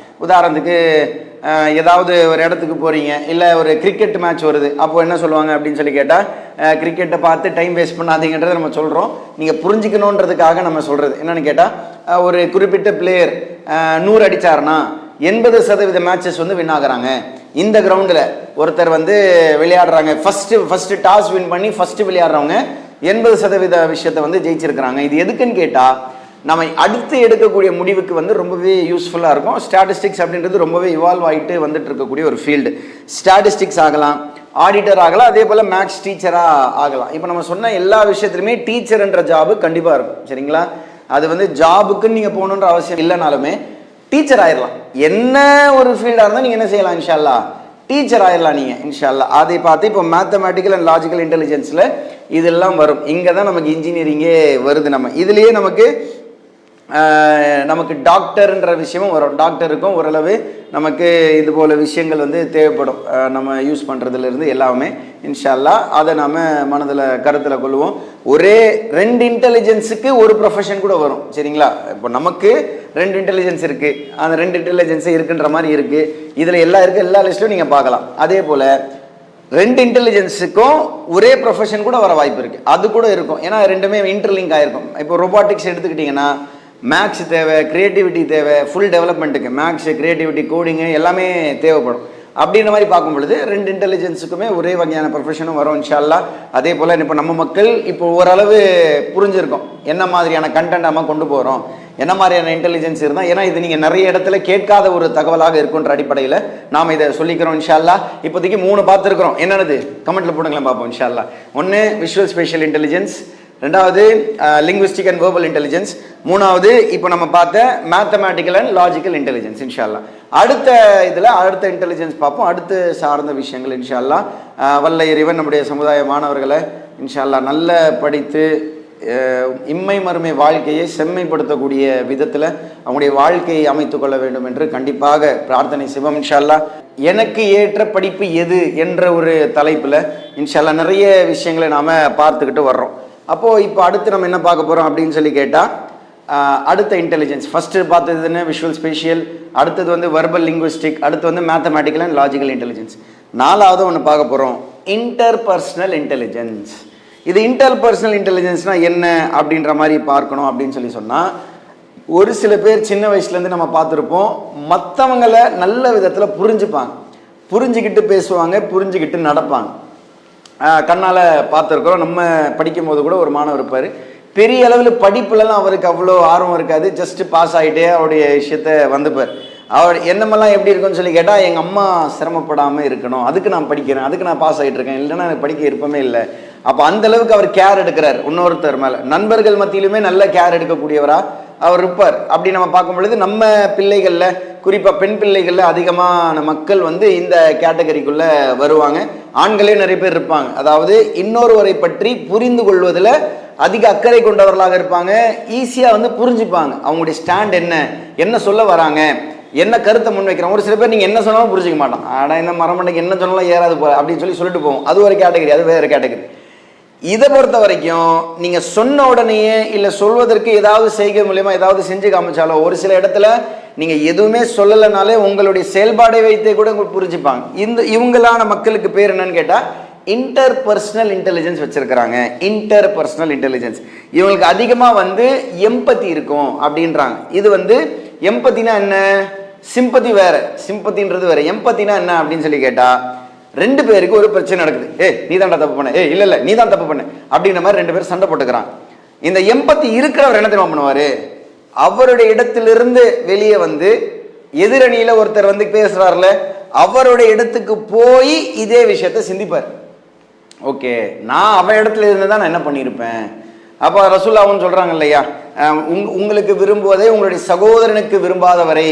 உதாரணத்துக்கு ஏதாவது ஒரு இடத்துக்கு போகிறீங்க, இல்லை ஒரு கிரிக்கெட் மேட்ச் வருது, அப்போது என்ன சொல்லுவாங்க அப்படின்னு சொல்லி கேட்டால், கிரிக்கெட்டை பார்த்து டைம் வேஸ்ட் பண்ணாதீங்கன்றதை நம்ம சொல்கிறோம். நீங்கள் புரிஞ்சுக்கணுன்றதுக்காக நம்ம சொல்கிறது என்னென்னு கேட்டால், ஒரு குறிப்பிட்ட பிளேயர் 100 அடித்தாருன்னா 80% மேட்சஸ் வந்து வின் ஆகுறாங்க. இந்த கிரவுண்டில் ஒருத்தர் வந்து விளையாடுறாங்க, ஃபஸ்ட்டு டாஸ் வின் பண்ணி ஃபஸ்ட்டு விளையாடுறவங்க 80% விஷயத்தை வந்து ஜெயிச்சிருக்கிறாங்க. இது எதுக்குன்னு கேட்டால், நம்ம அடுத்து எடுக்கக்கூடிய முடிவுக்கு வந்து ரொம்பவே யூஸ்ஃபுல்லாக இருக்கும். ஸ்டாட்டிஸ்டிக்ஸ் அப்படின்றது ரொம்பவே இவால்வ் ஆகிட்டு வந்துட்டு இருக்கக்கூடிய ஒரு ஃபீல்டு. ஸ்டாட்டிஸ்டிக்ஸ் ஆகலாம், ஆடிட்டர் ஆகலாம், அதே போல் மேக்ஸ் டீச்சராக ஆகலாம். இப்போ நம்ம சொன்ன எல்லா விஷயத்துலையுமே டீச்சர்ன்ற ஜாபு கண்டிப்பாக இருக்கும். சரிங்களா? அது வந்து ஜாபுக்குன்னு நீங்கள் போகணுன்ற அவசியம் இல்லைனாலுமே டீச்சர் ஆயிடலாம். என்ன ஒரு ஃபீல்டாக இருந்தால் நீங்கள் என்ன செய்யலாம், இன்ஷால்லா டீச்சர் ஆயிடலாம் நீங்கள், இன்ஷால்லா. அதை பார்த்து இப்போ மேத்தமேட்டிக்கல் அண்ட் லாஜிக்கல் இன்டெலிஜென்ஸில் இதெல்லாம் வரும். இங்கே தான் நமக்கு இன்ஜினியரிங்கே வருது. நம்ம இதுலேயே நமக்கு டாக்டர்ன்ற விஷயமும் வரும். டாக்டருக்கும் ஓரளவு நமக்கு இது போல் விஷயங்கள் வந்து தேவைப்படும். நம்ம யூஸ் பண்ணுறதுலேருந்து எல்லாமே இன்ஷால்லா அதை நம்ம மனதில் கருத்தில் கொள்வோம். ஒரே 2 இன்டெலிஜென்ஸுக்கு ஒரு ப்ரொஃபஷன் கூட வரும். சரிங்களா? இப்போ நமக்கு 2 இன்டெலிஜென்ஸ் இருக்குது, அந்த 2 இன்டெலிஜென்ஸு இருக்குன்ற மாதிரி இருக்குது. இதில் எல்லாம் இருக்குது, எல்லா லிஸ்ட்லையும் நீங்கள் பார்க்கலாம். அதே போல் 2 இன்டெலிஜென்ஸுக்கும் ஒரே ப்ரொஃபஷன் கூட வர வாய்ப்பு இருக்குது. அது கூட இருக்கும், ஏன்னா ரெண்டுமே இன்டர்லிங்க் ஆகிருக்கும். இப்போ ரொபாட்டிக்ஸ் எடுத்துக்கிட்டிங்கன்னா மேக்ஸ் தேவை, க்ரியேட்டிவிட்டி தேவை, ஃபுல் டெவலப்மெண்ட்டுக்கு மேக்ஸு, க்ரியேட்டிவிட்டி, கோடிங்கு எல்லாமே தேவைப்படும். அப்படின்ற மாதிரி பார்க்கும் பொழுது 2 இன்டெலிஜென்ஸுக்குமே ஒரே வகையான ப்ரொஃபஷனும் வரும் இன்ஷால்லா. அதே போல் இப்போ நம்ம மக்கள் இப்போ ஓரளவு புரிஞ்சிருக்கோம் என்ன மாதிரியான கண்டென்ட் நம்ம கொண்டு போகிறோம், என்ன மாதிரியான இன்டெலிஜென்ஸ் இருந்தால். ஏன்னா இது நீங்கள் நிறைய இடத்துல கேட்காத ஒரு தகவலாக இருக்குன்ற அடிப்படையில் நாம் இதை சொல்லிக்கிறோம் இன்ஷால்லா. இப்போதைக்கு 3 பார்த்துருக்குறோம். என்னென்னது கமெண்ட்டில் போடுங்களேன் பார்ப்போம் இன்ஷால்லா. 1 விஷுவல் ஸ்பேஷியல் இன்டெலிஜென்ஸ், 2வது லிங்குவிஸ்டிக் அண்ட் வேர்பல் இன்டெலிஜென்ஸ், 3வது இப்போ நம்ம பார்த்த மேத்தமேட்டிக்கல் அண்ட் லாஜிக்கல் இன்டெலிஜென்ஸ் இன்ஷால்லா. அடுத்த இதில் அடுத்த இன்டெலிஜென்ஸ் பார்ப்போம், அடுத்து சார்ந்த விஷயங்கள் இன்ஷால்லா. வல்ல இறைவன் நம்முடைய சமுதாய மாணவர்களை இன்ஷால்லா நல்ல படித்து இம்மை மறுமை வாழ்க்கையை செம்மைப்படுத்தக்கூடிய விதத்தில் அவங்களுடைய வாழ்க்கையை அமைத்து கொள்ள வேண்டும் என்று கண்டிப்பாக பிரார்த்தனை செய்வோம் இன்ஷால்லா. எனக்கு ஏற்ற படிப்பு எது என்ற ஒரு தலைப்பில் இன்ஷால்லா நிறைய விஷயங்களை நாம் பார்த்துக்கிட்டு வர்றோம். அப்போது இப்போ அடுத்து நம்ம என்ன பார்க்க போகிறோம் அப்படின்னு சொல்லி கேட்டால், அடுத்த இன்டெலிஜென்ஸ் ஃபஸ்ட்டு பார்த்ததுன்னு விஷுவல் ஸ்பேஷியல், அடுத்தது வந்து வெர்பல் லிங்குவிஸ்டிக், அடுத்து வந்து மேத்தமேட்டிக்கல் அண்ட் லாஜிக்கல் இன்டெலிஜென்ஸ். 4வது ஒன்று பார்க்க போகிறோம், இன்டர்பர்சனல் இன்டெலிஜென்ஸ். இது இன்டர்பர்சனல் இன்டெலிஜென்ஸ்னால் என்ன அப்படின்ற மாதிரி பார்க்கணும் அப்படின்னு சொல்லி சொன்னால், ஒரு சில பேர் சின்ன வயசுலேருந்து நம்ம பார்த்துருப்போம், மற்றவங்களை நல்ல விதத்தில் புரிஞ்சுப்பாங்க, புரிஞ்சுக்கிட்டு பேசுவாங்க, புரிஞ்சுக்கிட்டு நடப்பாங்க. கண்ணால் பார்த்துருக்குறோம். நம்ம படிக்கும் போது கூட ஒரு மாணவர் இருப்பார், பெரிய அளவில் படிப்புலலாம் அவருக்கு அவ்வளோ ஆர்வம் இருக்காது, ஜஸ்ட்டு பாஸ் ஆகிட்டே அவருடைய விஷயத்த வந்துப்பார். அவர் என்னமெல்லாம் எப்படி இருக்குன்னு சொல்லி கேட்டால், எங்கள் அம்மா சிரமப்படாமல் இருக்கணும், அதுக்கு நான் படிக்கிறேன், அதுக்கு நான் பாஸ் ஆகிட்டு இருக்கேன், இல்லைன்னா எனக்கு படிக்க விருப்பமே இல்லை. அப்போ அந்தளவுக்கு அவர் கேர் எடுக்கிறார் இன்னொருத்தர் மேலே. நண்பர்கள் மத்தியிலுமே நல்ல கேர் எடுக்கக்கூடியவராக அவர் இருப்பார். அப்படி நம்ம பார்க்கும் பொழுது நம்ம பிள்ளைகளில், குறிப்பாக பெண் பிள்ளைகளில் அதிகமான மக்கள் வந்து இந்த கேட்டகரிக்குள்ளே வருவாங்க. ஆண்களே நிறைய பேர் இருப்பாங்க, அதாவது இன்னொருவரை பற்றி புரிந்து கொள்வதில் அதிக அக்கறை கொண்டவர்களாக இருப்பாங்க. ஈஸியாக வந்து புரிஞ்சுப்பாங்க அவங்களுடைய ஸ்டாண்ட் என்ன சொல்ல வராங்க, என்ன கருத்தை முன்வைக்கிறாங்க. ஒரு சில பேர் நீங்கள் என்ன சொன்னாலும் புரிஞ்சிக்க மாட்டான், ஆனால் இந்த மரமண்டைக்கு என்ன சொன்னாலும் ஏறாது போல அப்படின்னு சொல்லிட்டு போவோம். அது ஒரு கேட்டகரி, அது வேறு கேட்டகரி. இதை பொறுத்த வரைக்கும் நீங்கள் சொன்ன உடனேயே இல்லை சொல்வதற்கு ஏதாவது செய்கை மூலமா ஏதாவது செஞ்சு காமிச்சாலோ, ஒரு சில இடத்துல நீங்கள் எதுவுமே சொல்லலைனாலே உங்களுடைய செயல்பாடை வைத்தே கூட புரிஞ்சுப்பாங்க. இவங்களான மக்களுக்கு பேர் என்னன்னு கேட்டால் இன்டர்பர்சனல் இன்டெலிஜென்ஸ் வச்சிருக்கிறாங்க. இன்டர்பர்சனல் இன்டெலிஜென்ஸ் இவங்களுக்கு அதிகமாக வந்து எம்பத்தி இருக்கும் அப்படின்றாங்க. இது வந்து எம்பத்தினா என்ன, சிம்பத்தி வேற, சிம்பத்தின்றது வேற. எம்பத்தினா என்ன அப்படின்னு சொல்லி கேட்டால், 2 பேருக்கு ஒரு பிரச்சனை நடக்குது, நீ தான்டா தப்பு பண்ண, இல்லை நீ தான் தப்பு பண்ண அப்படின்ற மாதிரி 2 பேர் சண்டை போட்டுக்கிறாங்க. இந்த எம்பத்தி இருக்கிறவர் என்ன தெரியுமா பண்ணுவார், அவருடைய இடத்திலிருந்து வெளியே வந்து எதிரணியில் ஒருத்தர் வந்து பேசுகிறார்ல, அவருடைய இடத்துக்கு போய் இதே விஷயத்த சிந்திப்பார். ஓகே, நான் அவன் இடத்துல இருந்து தான் நான் என்ன பண்ணியிருப்பேன். அப்போ ரசூலுல்லாஹ் சொல்றாங்க இல்லையா, உங்களுக்கு விரும்புவதை உங்களுடைய சகோதரனுக்கு விரும்பாதவரை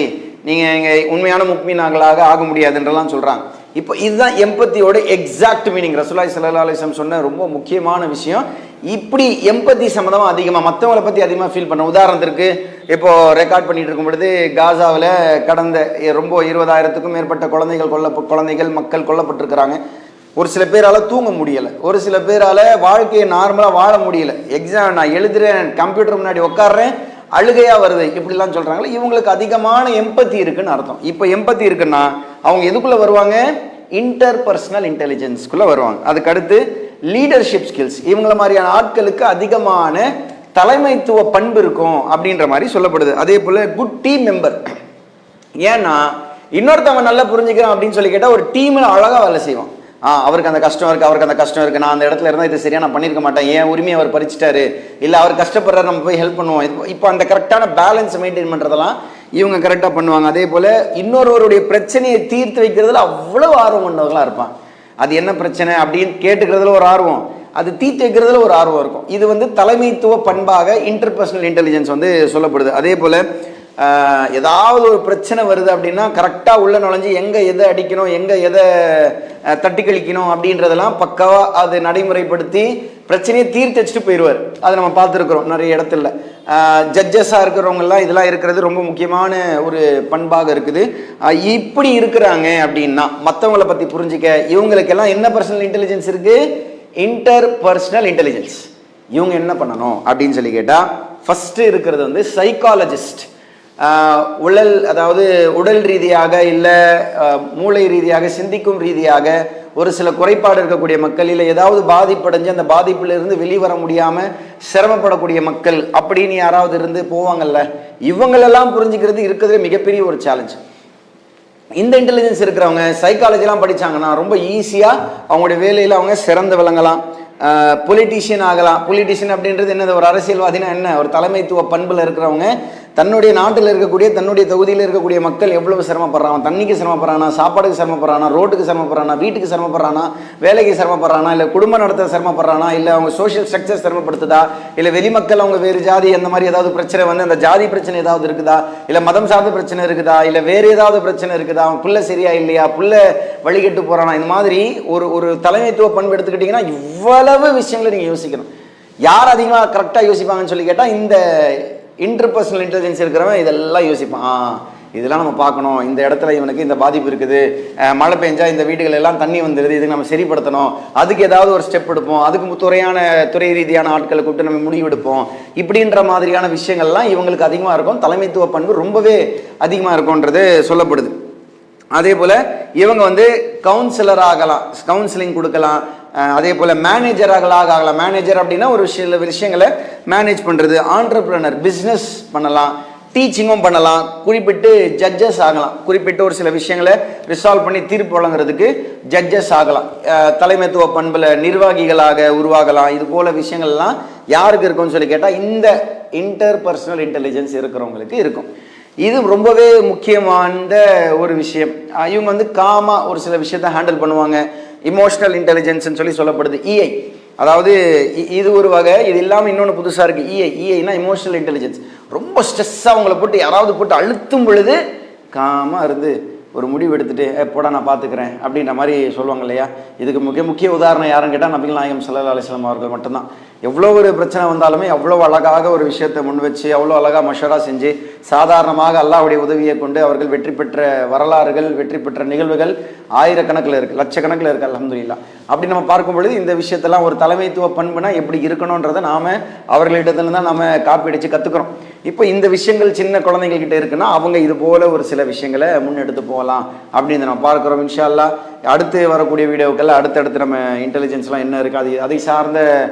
நீங்கள் உண்மையான முக்மீனாகளாக ஆக முடியாதுன்றலாம் சொல்கிறாங்க. இப்போ இதுதான் எம்பத்தியோட எக்ஸாக்ட் மீனிங். ரசூலுல்லாஹி ஸல்லல்லாஹு அலைஹி வஸல்லம் சொன்ன ரொம்ப முக்கியமான விஷயம். இப்படி எம்பத்தி சம்மந்தமாக அதிகமாக மற்றவங்களை பற்றி அதிகமாக ஃபீல் பண்ண. உதாரணத்திற்கு இப்போது ரெக்கார்ட் பண்ணிட்டு இருக்கும் பொழுது காசாவில் கடந்த ரொம்ப 20,000க்கும் மேற்பட்ட குழந்தைகள் மக்கள் கொல்லப்பட்டிருக்கிறாங்க. ஒரு சில பேரால் தூங்க முடியலை, ஒரு சில பேரால் வாழ்க்கையை நார்மலாக வாழ முடியலை. எக்ஸாம் நான் எழுதுகிறேன், கம்ப்யூட்டர் முன்னாடி உட்காடுறேன், அழுகையாக வருது, இப்படிலாம் சொல்கிறாங்களே, இவங்களுக்கு அதிகமான எம்பத்தி இருக்குன்னு அர்த்தம். இப்போ எம்பத்தி இருக்குன்னா அவங்க எதுக்குள்ளே வருவாங்க? இன்டர்பர்சனல் இன்டெலிஜென்ஸ்குள்ளே வருவாங்க. அதுக்கடுத்து லீடர்ஷிப் ஸ்கில்ஸ், இவங்கள மாதிரியான ஆட்களுக்கு அதிகமான தலைமைத்துவ பண்பு இருக்கும் அப்படின்ற மாதிரி சொல்லப்படுது. அதே போல் குட் டீம் மெம்பர். ஏன்னா இன்னொருத்தவங்க நல்லா புரிஞ்சுக்கிறான் அப்படின்னு சொல்லி கேட்டால் ஒரு டீமில் அழகாக வேலை செய்வான். அவருக்கு அந்த கஷ்டம் இருக்குது, அவருக்கு அந்த கஷ்டம் இருக்குது, நான் அந்த இடத்துல இருந்தால் இது சரியாக நான் பண்ணியிருக்க மாட்டேன், ஏன் உரிமையை அவர் பறிச்சிட்டாரு, இல்லை அவர் கஷ்டப்படுறாரு, நம்ம போய் ஹெல்ப் பண்ணுவோம். இப்போ அந்த கரெக்டான பேலன்ஸ் மெயின்டைன் பண்ணுறதெல்லாம் இவங்க கரெக்டாக பண்ணுவாங்க. அதே போல் இன்னொருவருடைய பிரச்சனையை தீர்த்து வைக்கிறதுல அவ்வளோ ஆர்வம் கொண்டவர்களாக இருப்பான். அது என்ன பிரச்சனை அப்படின்னு கேட்டுக்கிறதுல ஒரு ஆர்வம், அது தீர்த்து வைக்கிறதுல ஒரு ஆர்வம் இருக்கும். இது தலைமைத்துவ பண்பாக இன்டர்பர்சனல் இன்டெலிஜென்ஸ் சொல்லப்படுது. அதே போல் ஏதாவது ஒரு பிரச்சனை வருது அப்படின்னா கரெக்டாக உள்ள நுழைஞ்சு எங்கே எதை அடிக்கணும், எங்கே எதை தட்டி கழிக்கணும் அப்படின்றதெல்லாம் பக்காவாக அது நடைமுறைப்படுத்தி பிரச்சனையை தீர்த்து வச்சுட்டு போயிடுவார். அதை நம்ம பார்த்துருக்குறோம் நிறைய இடத்துல. ஜட்ஜஸாக இருக்கிறவங்கெல்லாம் இதெல்லாம் இருக்கிறது ரொம்ப முக்கியமான ஒரு பண்பாக இருக்குது. இப்படி இருக்கிறாங்க அப்படின்னா மற்றவங்களை பற்றி புரிஞ்சிக்க இவங்களுக்கெல்லாம் என்ன பர்சனல் இன்டெலிஜென்ஸ் இருக்குது? Interpersonal intelligence. இவங்க என்ன பண்ணணும் அப்படின்னு சொல்லி கேட்டால் ஃபஸ்ட்டு இருக்கிறது சைக்காலஜிஸ்ட். அதாவது உடல் ரீதியாக இல்லை மூளை ரீதியாக சிந்திக்கும் ரீதியாக ஒரு சில குறைபாடு இருக்கக்கூடிய மக்கள், இல்லை ஏதாவது பாதிப்படைஞ்சு அந்த பாதிப்பிலிருந்து வெளிவர முடியாமல் சிரமப்படக்கூடிய மக்கள் அப்படின்னு யாராவது இருந்து போவாங்கல்ல, இவங்களெல்லாம் புரிஞ்சுக்கிறது இருக்கிறது மிகப்பெரிய ஒரு சேலஞ்ச். இந்த இன்டெலிஜென்ஸ் இருக்கிறவங்க சைக்காலஜிலாம் படித்தாங்கன்னா ரொம்ப ஈஸியாக அவங்களுடைய வேலையில் அவங்க சிறந்து விளங்கலாம். பொலிட்டீஷியன் ஆகலாம். பொலிட்டீஷியன் அப்படின்றது என்னது? ஒரு அரசியல்வாதினா என்ன? ஒரு தலைமைத்துவ பண்பில் இருக்கிறவங்க தன்னுடைய நாட்டில் இருக்கக்கூடிய தன்னுடைய தொகுதியில் இருக்கக்கூடிய மக்கள் எவ்வளவு சிரமப்படுறாங்க, தண்ணிக்கு சிரமப்படுறானா, சாப்பாடுக்கு சிரமப்படுறானா, ரோட்டுக்கு சிரமப்படுறானா, வீட்டுக்கு சிரமப்படுறானா, வேலைக்கு சிரமப்படுறானா, இல்லை குடும்ப நடத்த சிரமப்படுறானா, இல்லை அவங்க சோஷியல் ஸ்ட்ரக்சர் சிரமப்படுத்துதா, இல்லை வெளிமக்கள் அவங்க வேறு ஜாதி அந்த மாதிரி ஏதாவது பிரச்சனை அந்த ஜாதி பிரச்சனை ஏதாவது இருக்குதா, இல்லை மதம் சார்ந்த பிரச்சனை இருக்குதா, இல்லை வேறு ஏதாவது பிரச்சனை இருக்குதா, அவன் புள்ள சரியா இல்லையா, புள்ள வழிகட்டு போறானா, இந்த மாதிரி ஒரு தலைமைத்துவ பண்பு எடுத்துக்கிட்டிங்கன்னா இவ்வளவு விஷயங்களை நீங்கள் யோசிக்கணும். யார் அதிகமாக கரெக்டாக யோசிப்பாங்கன்னு சொல்லி கேட்டால் இந்த இன்டர்பர்சனல் இன்டெலிஜென்ஸ் இருக்கிறவன் இதெல்லாம் யோசிப்பான். இதெல்லாம் நம்ம பார்க்கணும், இந்த இடத்துல இவனுக்கு இந்த பாதிப்பு இருக்குது, மழை பெஞ்சா இந்த வீடுகள் எல்லாம் தண்ணி வந்துடுது, இதுக்கு நம்ம சரிப்படுத்தணும், அதுக்கு ஏதாவது ஒரு ஸ்டெப் எடுப்போம், அதுக்கு துறை ரீதியான ஆட்களை கூப்பிட்டு நம்ம முடிவெடுப்போம். இப்படின்ற மாதிரியான விஷயங்கள்லாம் இவங்களுக்கு அதிகமாக இருக்கும். தலைமைத்துவ பண்பு ரொம்பவே அதிகமாக இருக்கும்ன்றது சொல்லப்படுது. அதே போல் இவங்க கவுன்சிலர் ஆகலாம், கவுன்சிலிங் கொடுக்கலாம். அதே போல் மேனேஜராகலாம் ஆகலாம். மேனேஜர் அப்படின்னா ஒரு சில விஷயங்களை மேனேஜ் பண்ணுறது. ஆண்டர்பிரனர், பிஸ்னஸ் பண்ணலாம், டீச்சிங்கும் பண்ணலாம். குறிப்பிட்டு ஜட்ஜஸ் ஆகலாம். குறிப்பிட்டு ஒரு சில விஷயங்களை ரிசால்வ் பண்ணி தீர்ப்பு வழங்குறதுக்கு ஜட்ஜஸ் ஆகலாம். தலைமைத்துவ பண்பில் நிர்வாகிகளாக உருவாகலாம். இது போல் விஷயங்கள்லாம் யாருக்கு இருக்கும்னு சொல்லி கேட்டால் இந்த இன்டர்பர்சனல் இன்டெலிஜென்ஸ் இருக்கிறவங்களுக்கு இருக்கும். இது ரொம்பவே முக்கியமான ஒரு விஷயம். இவங்க காமா ஒரு சில விஷயத்தை ஹேண்டில் பண்ணுவாங்க. இமோஷனல் இன்டெலிஜென்ஸ்ன்னு சொல்லப்படுது. இஐ, அதாவது இது ஒரு வகை. இது இல்லாமல் இன்னொன்று புதுசாக இருக்குது இஐனா இமோஷனல் இன்டெலிஜென்ஸ். ரொம்ப ஸ்ட்ரெஸ்ஸாக அவங்கள போட்டு யாராவது போட்டு அழுத்தும் பொழுது காமாக இருந்து ஒரு முடிவு எடுத்துகிட்டு எப்போடா நான் பார்த்துக்கிறேன் அப்படின்ற மாதிரி சொல்லுவாங்க இல்லையா. இதுக்கு முக்கிய உதாரணம் யாருன்னு கேட்டால் நபிகள் நாயகம் ஸல்லல்லாஹு அலைஹி வஸல்லம் அவர்கள் மட்டும்தான். எவ்வளோ ஒரு பிரச்சனை வந்தாலுமே அவ்வளோ அழகாக ஒரு விஷயத்தை முன் வச்சு அவ்வளோ அழகாக மஷரா செஞ்சு சாதாரணமாக அல்லாஹ்வுடைய உதவியை கொண்டு அவர்கள் வெற்றி பெற்ற வரலாறுகள், வெற்றி பெற்ற நிகழ்வுகள் ஆயிரக்கணக்கில் இருக்குது, லட்சக்கணக்கில் இருக்குது. அல்ஹம்துலில்லாஹ். அப்படி நம்ம பார்க்கும் பொழுது இந்த விஷயத்தெல்லாம் ஒரு தலைமைத்துவ பண்புனா எப்படி இருக்கணுன்றதை நாம் அவர்களிடத்துல தான் நம்ம காப்பி அடித்து கற்றுக்குறோம். இப்போ இந்த விஷயங்கள் சின்ன குழந்தைங்கள்கிட்ட இருக்குன்னா அவங்க இது போல ஒரு சில விஷயங்களை முன்னெடுத்து போகலாம் அப்படின்னு நம்ம பார்க்குறோம். இன்ஷா அல்லாஹ் அடுத்து வரக்கூடிய வீடியோக்கள் அடுத்தடுத்து நம்ம இன்டெலிஜென்ஸ்லாம் என்ன இருக்குது, அதை சார்ந்த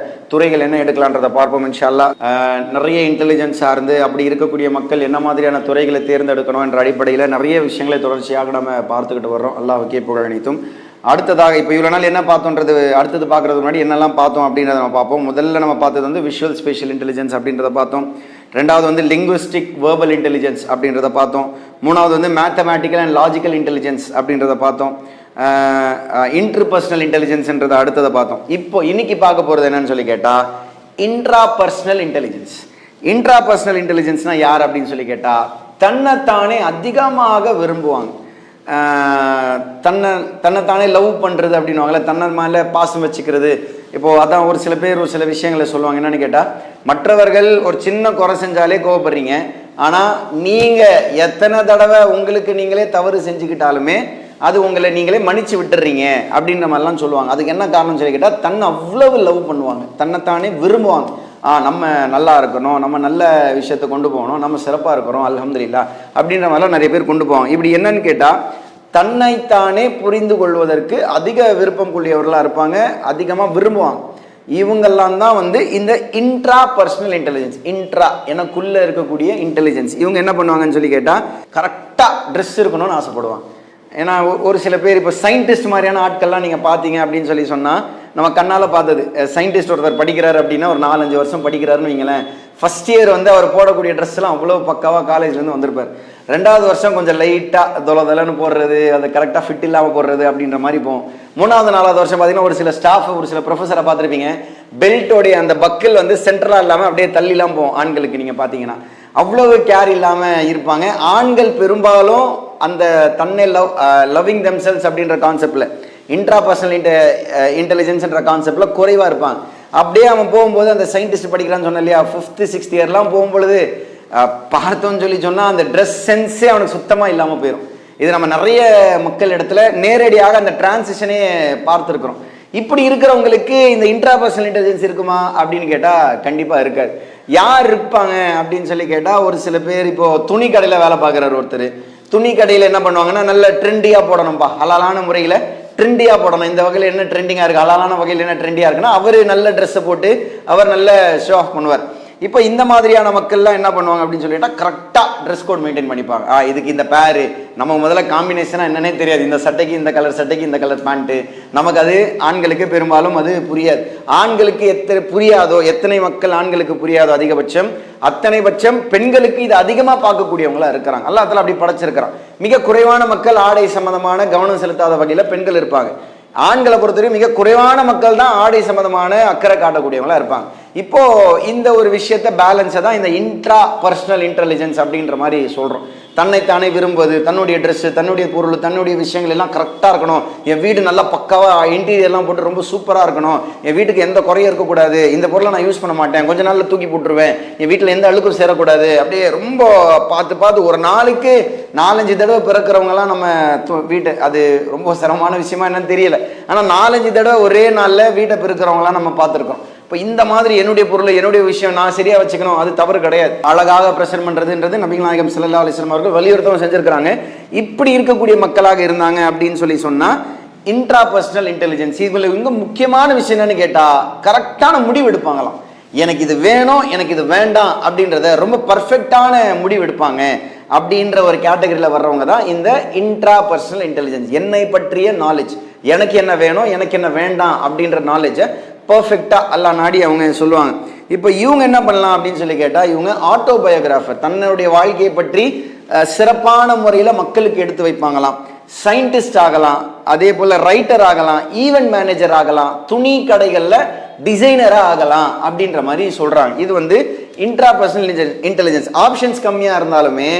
துறைகள் என்ன எடுக்கலான்றதை பார்ப்போம் இன்ஷா அல்லாஹ். நிறைய இன்டெலிஜென்ஸ் சார்ந்து அப்படி இருக்கக்கூடிய மக்கள் என்ன மாதிரியான துறைகளை தேர்ந்தெடுக்கணும் என்ற அடிப்படையில் நிறைய விஷயங்களை தொடர்ச்சியாக நம்ம பார்த்துக்கிட்டு வர்றோம். அல்லாஹ்வுக்கே புகழ் அனைத்தும். அடுத்ததாக இப்போ இவ்வளோ நாள் என்ன பார்த்தோன்றது அடுத்தது பார்க்குறது முன்னாடி என்னெல்லாம் பார்த்தோம் அப்படின்றத நம்ம பார்ப்போம். முதல்ல நம்ம பார்த்தது வந்து விஷுவல் ஸ்பேஷியல் இன்டெலிஜென்ஸ் அப்படின்றத பார்த்தோம். ரெண்டாவது வந்து லிங்குவிஸ்டிக் வேர்பல் இன்டெலிஜென்ஸ் அப்படின்றத பார்த்தோம். மூணாவது வந்து மேத்தமேட்டிக்கல் அண்ட் லாஜிக்கல் இன்டெலிஜென்ஸ் அப்படின்றத பார்த்தோம். இன்டர்பர்சனல் இன்டெலிஜென்ஸ்ன்றதை அடுத்ததை பார்த்தோம். இப்போ இன்னைக்கு பார்க்க போகிறது என்னன்னு சொல்லி கேட்டால் இன்ட்ராபர்சனல் இன்டெலிஜென்ஸ். இன்ட்ராபர்சனல் இன்டெலிஜென்ஸ்னால் யார் அப்படின்னு சொல்லி கேட்டால் தன்னைத்தானே அதிகமாக விரும்புவாங்க, தன்னைத்தானே லவ் பண்ணுறது அப்படின்வாங்கள்ல, தன்னை மேலே பாசம் வச்சுக்கிறது. இப்போது அதான் ஒரு சில பேர் ஒரு சில விஷயங்களை சொல்லுவாங்க. என்னென்னு கேட்டால் மற்றவர்கள் ஒரு சின்ன குறை செஞ்சாலே கோவப்படுறீங்க, ஆனால் நீங்கள் எத்தனை தடவை உங்களுக்கு நீங்களே தவறு செஞ்சுக்கிட்டாலுமே அது உங்களை நீங்களே மன்னிச்சு விட்டுறீங்க அப்படின்ற மாதிரிலாம் சொல்லுவாங்க. அதுக்கு என்ன காரணம் சொல்லி கேட்டால் தன்னை அவ்வளவு லவ் பண்ணுவாங்க, தன்னைத்தானே விரும்புவாங்க. நம்ம நல்லா இருக்கணும், நம்ம நல்ல விஷயத்தை கொண்டு போகணும், நம்ம சிறப்பாக இருக்கிறோம் அல்ஹம்துலில்லாஹ் அப்படின்ற மாதிரிலாம் நிறைய பேர் கொண்டு போவாங்க. இப்படி என்னன்னு கேட்டால் தன்னைத்தானே புரிந்து கொள்வதற்கு அதிக விருப்பம் கொள்ளியவர்களாக இருப்பாங்க, அதிகமாக விரும்புவாங்க. இவங்கெல்லாம் தான் வந்து இந்த இன்ட்ரா பர்சனல் இன்டெலிஜென்ஸ், இன்ட்ரா எனக்குள்ளே இருக்கக்கூடிய இன்டெலிஜென்ஸ். இவங்க என்ன பண்ணுவாங்கன்னு சொல்லி கேட்டால் கரெக்டாக ட்ரெஸ் இருக்கணும்னு ஆசைப்படுவாங்க. ஏன்னா ஒரு சில பேர் இப்போ சயின்டிஸ்ட் மாதிரியான ஆட்கள்லாம் நீங்கள் பார்த்தீங்க அப்படின்னு சொல்லி சொன்னால் நம்ம கண்ணால் பார்த்தது. சயின்டிஸ்ட் ஒருத்தர் படிக்கிறார் அப்படின்னா ஒரு 4-5 வருஷம் படிக்கிறாருன்னு வைங்களேன். ஃபர்ஸ்ட் இயர் வந்து அவர் போடக்கூடிய ட்ரெஸ்லாம் அவ்வளோ பக்காவாக காலேஜ்லேருந்து வந்திருப்பார். 2வது வருஷம் கொஞ்சம் லைட்டாக தொலைன்னு போடுறது, அது கரெக்டாக ஃபிட் இல்லாமல் போடுறது அப்படின்ற மாதிரி போகும். 3வது 4வது வருஷம் பார்த்தீங்கன்னா ஒரு சில ஸ்டாஃப் ஒரு சில ப்ரொஃபஸரை பார்த்துருப்பீங்க, பெல்ட்டோடைய அந்த பக்கில் வந்து சென்ட்ரலாக இல்லாமல் அப்படியே தள்ளிலாம் போகும். ஆண்களுக்கு நீங்கள் பார்த்தீங்கன்னா அவ்வளவு கேர் இல்லாமல் இருப்பாங்க. ஆண்கள் பெரும்பாலும் அந்த தன்னை லவ்விங் தெம்செல்ஸ் அப்படின்ற கான்செப்டில் இன்ட்ராபர்சனல் இன்டெலிஜென்ஸ்ன்ற கான்செப்டில் குறைவாக இருப்பாங்க. அப்படியே அவன் போகும்போது அந்த சயின்டிஸ்ட் படிக்கிறான்னு சொன்ன இல்லையா, 5th 6th இயர்லாம் போகும்பொழுது பார்த்தோன்னு சொல்லி சொன்னால் அந்த ட்ரெஸ் சென்ஸே அவனுக்கு சுத்தமாக இல்லாமல் போயிடும். இது நம்ம நிறைய மக்கள் இடத்துல நேரடியாக அந்த டிரான்சிஷனே பார்த்துருக்குறோம். இப்படி இருக்கிறவங்களுக்கு இந்த இன்ட்ராபர்சனல் இன்டெலிஜென்ஸ் இருக்குமா அப்படின்னு கேட்டால் கண்டிப்பாக இருக்காது. யார் இருப்பாங்க அப்படின்னு சொல்லி கேட்டால் ஒரு சில பேர், இப்போது துணி கடையில் வேலை பார்க்குறாரு ஒருத்தர், துணி கடையில் என்ன பண்ணுவாங்கன்னா நல்ல ட்ரெண்டியாக போடணும்ப்பா, ஹலாலான முறையில் ட்ரெண்டியாக போடணும். இந்த வகையில் என்ன ட்ரெண்டிங்காக இருக்குது, ஹலாலான வகையில் என்ன ட்ரெண்டியாக இருக்குன்னா அவர் நல்ல ட்ரெஸ்ஸை போட்டு அவர் நல்ல ஷோ ஆஃப் பண்ணுவார். இப்போ இந்த மாதிரியான மக்கள்லாம் என்ன பண்ணுவாங்க அப்படின்னு சொல்லிட்டா கரெக்டாக ட்ரெஸ் கோட் மெயின்டைன் பண்ணிப்பாங்க. இதுக்கு இந்த பேரு நம்ம முதல்ல காம்பினேஷனாக என்னன்னே தெரியாது, இந்த சட்டைக்கு இந்த கலர் சட்டைக்கு இந்த கலர் பேண்ட்டு, நமக்கு அது ஆண்களுக்கு பெரும்பாலும் அது புரியாது. ஆண்களுக்கு எத்தனை மக்கள் ஆண்களுக்கு புரியாதோ அதிகபட்சம் அத்தனை பட்சம் பெண்களுக்கு இது அதிகமாக பார்க்கக்கூடியவங்களா இருக்கிறாங்க. அல்ல அதில் அப்படி படைச்சிருக்கிறான். மிக குறைவான மக்கள் ஆடை சம்பந்தமான கவனம் செலுத்தாத வகையில் பெண்கள் இருப்பாங்க. ஆண்களை பொறுத்தவரைக்கும் மிக குறைவான மக்கள் தான் ஆடை சம்பந்தமான அக்கறை காட்டக்கூடியவங்களா இருப்பாங்க. இப்போ இந்த ஒரு விஷயத்த பேலன்ஸை தான் இந்த இன்ட்ரா பர்சனல் இன்டெலிஜென்ஸ் அப்படின்ற மாதிரி சொல்றோம். தன்னைத்தானே விரும்புவது, தன்னுடைய ட்ரெஸ், தன்னுடைய பொருள், தன்னுடைய விஷயங்கள் எல்லாம் கரெக்டாக இருக்கணும், என் வீடு நல்லா பக்காவாக இன்டீரியர்லாம் போட்டு ரொம்ப சூப்பராக இருக்கணும், என் வீட்டுக்கு எந்த குறையும் இருக்கக்கூடாது, இந்த பொருளை நான் யூஸ் பண்ண மாட்டேன், கொஞ்ச நாளில் தூக்கி போட்டுருவேன், என் வீட்டில் எந்த அழுக்கும் சேரக்கூடாது, அப்படியே ரொம்ப பார்த்து ஒரு நாளைக்கு 4-5 தடவை பிறக்கிறவங்கலாம் நம்ம வீட்டை, அது ரொம்ப சிரமமான விஷயமா என்னன்னு தெரியல, ஆனால் 4-5 தடவை ஒரே நாளில் வீட்டை பிறக்கிறவங்களாம் நம்ம பார்த்துருக்கோம். இப்போ இந்த மாதிரி என்னுடைய பொருளை என்னுடைய விஷயம் நான் சரியா வச்சுக்கணும், அது தவறு கிடையாது. அழகாக பிரசன்ட் பண்றதுன்றது நபிகள் நாயகம் ஸல்லல்லாஹு அலைஹி வஸல்லம் அவர்கள் வலியுறுத்தவும் செஞ்சிருக்கிறாங்க. இப்படி இருக்கக்கூடிய மக்களாக இருந்தாங்க அப்படின்னு சொன்னா இன்ட்ராபர்சனல் இன்டெலிஜென்ஸ் இதுல இங்க முக்கியமான விஷயம் என்னன்னு கேட்டா கரெக்டான முடிவு எடுப்பாங்களாம். எனக்கு இது வேணும், எனக்கு இது வேண்டாம் அப்படின்றத ரொம்ப பர்ஃபெக்டான முடிவு எடுப்பாங்க. அப்படின்ற ஒரு கேட்டகரியில் வர்றவங்க தான் இந்த இன்ட்ராபர்சனல் இன்டெலிஜென்ஸ். என்னை பற்றிய நாலேஜ், எனக்கு என்ன வேணும் எனக்கு என்ன வேண்டாம் அப்படின்ற நாலேஜை பர்ஃபெக்டாக அல்லாஹ் நாடி அவங்க சொல்லுவாங்க. இப்போ இவங்க என்ன பண்ணலாம் அப்படின்னு சொல்லி கேட்டால் இவங்க ஆட்டோபயோகிராஃபர், தன்னுடைய வாழ்க்கையை பற்றி சிறப்பான முறையில் மக்களுக்கு எடுத்து வைப்பாங்களாம். சயின்டிஸ்ட் ஆகலாம், அதே போல் ரைட்டர் ஆகலாம், ஈவெண்ட் மேனேஜர் ஆகலாம், துணி கடைகளில் டிசைனராக ஆகலாம் அப்படின்ற மாதிரி சொல்கிறாங்க. இது வந்து இன்ட்ராபர்சனல் இன்டெலிஜென்ஸ். ஆப்ஷன்ஸ் கம்மியாக இருந்தாலுமே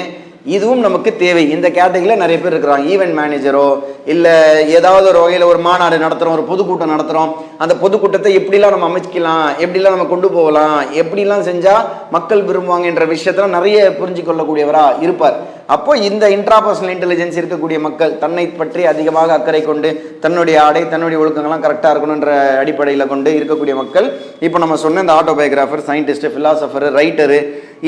இதுவும் நமக்கு தேவை. இந்த கேட்டகரியில் நிறைய பேர் இருக்கிறாங்க. ஈவெண்ட் மேனேஜரோ இல்லை ஏதாவது ஒரு வகையில் ஒரு மாநாடு நடத்துகிறோம், ஒரு பொதுக்கூட்டம் நடத்துகிறோம், அந்த பொதுக்கூட்டத்தை எப்படிலாம் நம்ம அமைச்சிக்கலாம், எப்படிலாம் நம்ம கொண்டு போகலாம், எப்படிலாம் செஞ்சால் மக்கள் விரும்புவாங்க என்ற விஷயத்தில் நிறைய புரிஞ்சு கொள்ளக்கூடியவராக இருப்பார். அப்போ இந்த இன்ட்ராபர்சனல் இன்டெலிஜென்ஸ் இருக்கக்கூடிய மக்கள் தன்னை பற்றி அதிகமாக அக்கறை கொண்டு தன்னுடைய ஆடை தன்னுடைய ஒழுக்கங்கள்லாம் கரெக்டாக இருக்கணுன்ற அடிப்படையில் கொண்டு இருக்கக்கூடிய மக்கள் இப்போ நம்ம சொன்ன இந்த autobiographer, scientist, philosopher, writer,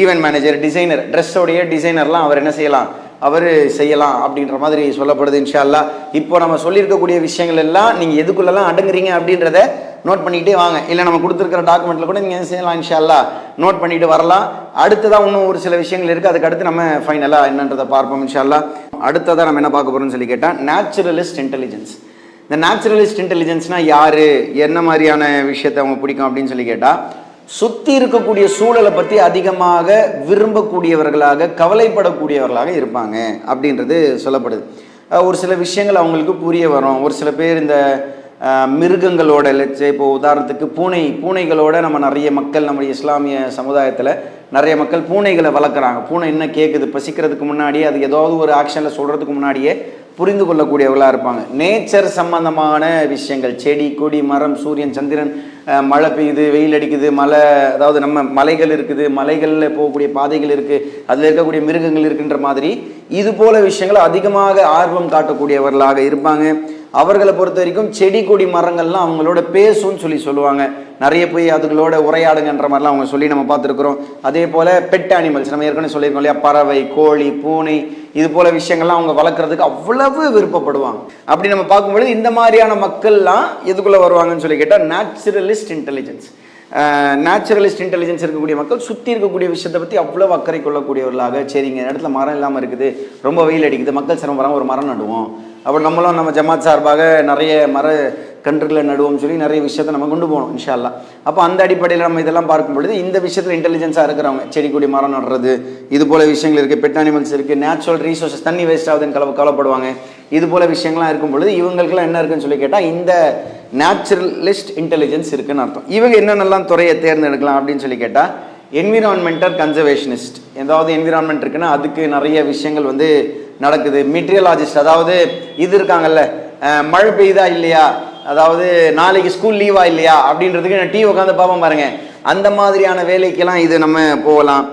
event manager, designer, ட்ரெஸ்ஸோடைய டிசைனர்லாம் அவர் என்ன செய்யலாம், அவர் செய்யலாம் அப்படின்ற மாதிரி சொல்லப்படுது. இன்ஷா அல்லாஹ் இப்போ நம்ம சொல்லியிருக்கக்கூடிய விஷயங்கள் எல்லாம் நீங்கள் எதுக்குள்ளெல்லாம் அடங்குறீங்க அப்படின்றத நோட் பண்ணிக்கிட்டே வாங்க. இல்லை நம்ம கொடுத்துருக்கிற டாக்குமெண்ட்டில் கூட நீங்கள் செய்யலாம், இன்ஷா அல்லாஹ் நோட் பண்ணிட்டு வரலாம். அடுத்ததான் இன்னும் ஒரு சில விஷயங்கள் இருக்குது, அதுக்கு அடுத்து நம்ம ஃபைனலாக என்னன்றதை பார்ப்போம் இன்ஷா அல்லாஹ். அடுத்ததாக நம்ம என்ன பார்க்க போகிறோம்னு சொல்லி கேட்டால் நேச்சுரலிஸ்ட் இன்டெலிஜென்ஸ். இந்த நேச்சுரலிஸ்ட் இன்டெலிஜென்ஸ்னால் யார், என்ன மாதிரியான விஷயத்தை அவங்க பிடிக்கும் அப்படின்னு சொல்லி கேட்டால், சுற்றி இருக்கக்கூடிய சூழலை பற்றி அதிகமாக விரும்பக்கூடியவர்களாக, கவலைப்படக்கூடியவர்களாக இருப்பாங்க அப்படின்றது சொல்லப்படுது. ஒரு சில விஷயங்கள் அவங்களுக்கு புரிய வரும். ஒரு சில பேர் இந்த மிருகங்களோட, இப்போ உதாரணத்துக்கு பூனைகளோட நம்ம நிறைய மக்கள், நம்முடைய இஸ்லாமிய சமுதாயத்தில் நிறைய மக்கள் பூனைகளை வளர்க்குறாங்க. பூனை என்ன கேட்குது, பசிக்கிறதுக்கு முன்னாடியே, அது ஏதாவது ஒரு ஆக்ஷனில் சொல்கிறதுக்கு முன்னாடியே புரிந்து கொள்ளக்கூடியவர்களாக இருப்பாங்க. நேச்சர் சம்பந்தமான விஷயங்கள், செடி கொடி மரம் சூரியன் சந்திரன், மழை பெய்யுது வெயில் அடிக்குது, மலை, அதாவது நம்ம மலைகள் இருக்குது, மலைகளில் போகக்கூடிய பாதைகள் இருக்குது, அதில் இருக்கக்கூடிய மிருகங்கள் இருக்குன்ற மாதிரி இது போல விஷயங்கள் அதிகமாக ஆர்வம் காட்டக்கூடியவர்களாக இருப்பாங்க. அவர்களை பொறுத்த வரைக்கும் செடி கொடி மரங்கள்லாம் அவங்களோட பேசும்னு சொல்லுவாங்க. நிறைய போய் அதுகளோட உரையாடுங்கன்ற மாதிரிலாம் அவங்க சொல்லி நம்ம பார்த்துருக்குறோம். அதே போல் பெட் அனிமல்ஸ் நம்ம ஏற்கனவே சொல்லியிருக்கோம் இல்லையா, பறவை, கோழி, பூனை, இது போல விஷயங்கள்லாம் அவங்க வளர்க்குறதுக்கு அவ்வளவு விருப்பப்படுவாங்க. அப்படி நம்ம பார்க்கும்பொழுது இந்த மாதிரியான மக்கள்லாம் எதுக்குள்ளே வருவாங்கன்னு சொல்லி கேட்டால் நேச்சுரலிஸ்ட் இன்டெலிஜென்ஸ். நேச்சுரலிஸ்ட் இன்டெலிஜென்ஸ் இருக்கக்கூடிய மக்கள் சுற்றி இருக்கக்கூடிய விஷயத்தை பற்றி அவ்வளோ அக்கறை கொள்ளக்கூடியவர்களாக, சரிங்க இடத்துல மரம் இல்லாமல் இருக்குது, ரொம்ப வெயில் அடிக்குது, மக்கள் சிரமம், ஒரு மரம் நடுவோம், அப்புறம் நம்மளும் நம்ம ஜமாத் சார்பாக நிறைய மர கன்றுகளை நடுவோம்னு சொல்லி நிறைய விஷயத்தை நம்ம கொண்டு போகணும் இன்ஷா அல்லாஹ். அப்போ அந்த அடிப்படையில் நம்ம இதெல்லாம் பார்க்கும் பொழுது இந்த விஷயத்தில் இன்டெலிஜென்ஸாக இருக்கிறவங்க, செடி கொடி மரம் நடுறது, இது போல விஷயங்கள் இருக்குது, பெட் அனிமல்ஸ் இருக்குது, நேச்சுரல் ரிசோர்ஸஸ், தண்ணி வேஸ்ட் ஆகுதுன்னு கவலைப்படுவாங்க, இது போல விஷயங்கள்லாம் இருக்கும் பொழுது இவங்களுக்குலாம் என்ன இருக்குன்னு சொல்லி கேட்டால் இந்த நேச்சுரலிஸ்ட் இன்டெலிஜென்ஸ் இருக்குன்னு அர்த்தம். இவங்க என்னென்னலாம் துறையை தேர்ந்தெடுக்கலாம் அப்படின்னு சொல்லி கேட்டால், என்விரான்மெண்டல் கன்சர்வேஷனிஸ்ட், ஏதாவது என்விரான்மெண்ட் இருக்குன்னா அதுக்கு நிறைய விஷயங்கள் வந்து நடக்குது. மெட்டீரியலாஜிஸ்ட், அதாவது இது இருக்காங்கல்ல, மழை பெய்யுதா இல்லையா, அதாவது நாளைக்கு ஸ்கூல் லீவா இல்லையா அப்படின்றதுக்கு நான் டிவி உட்காந்து பார்ப்போம் பாருங்க, அந்த மாதிரியான வேலைக்கெல்லாம் இது நம்ம போகலாம்.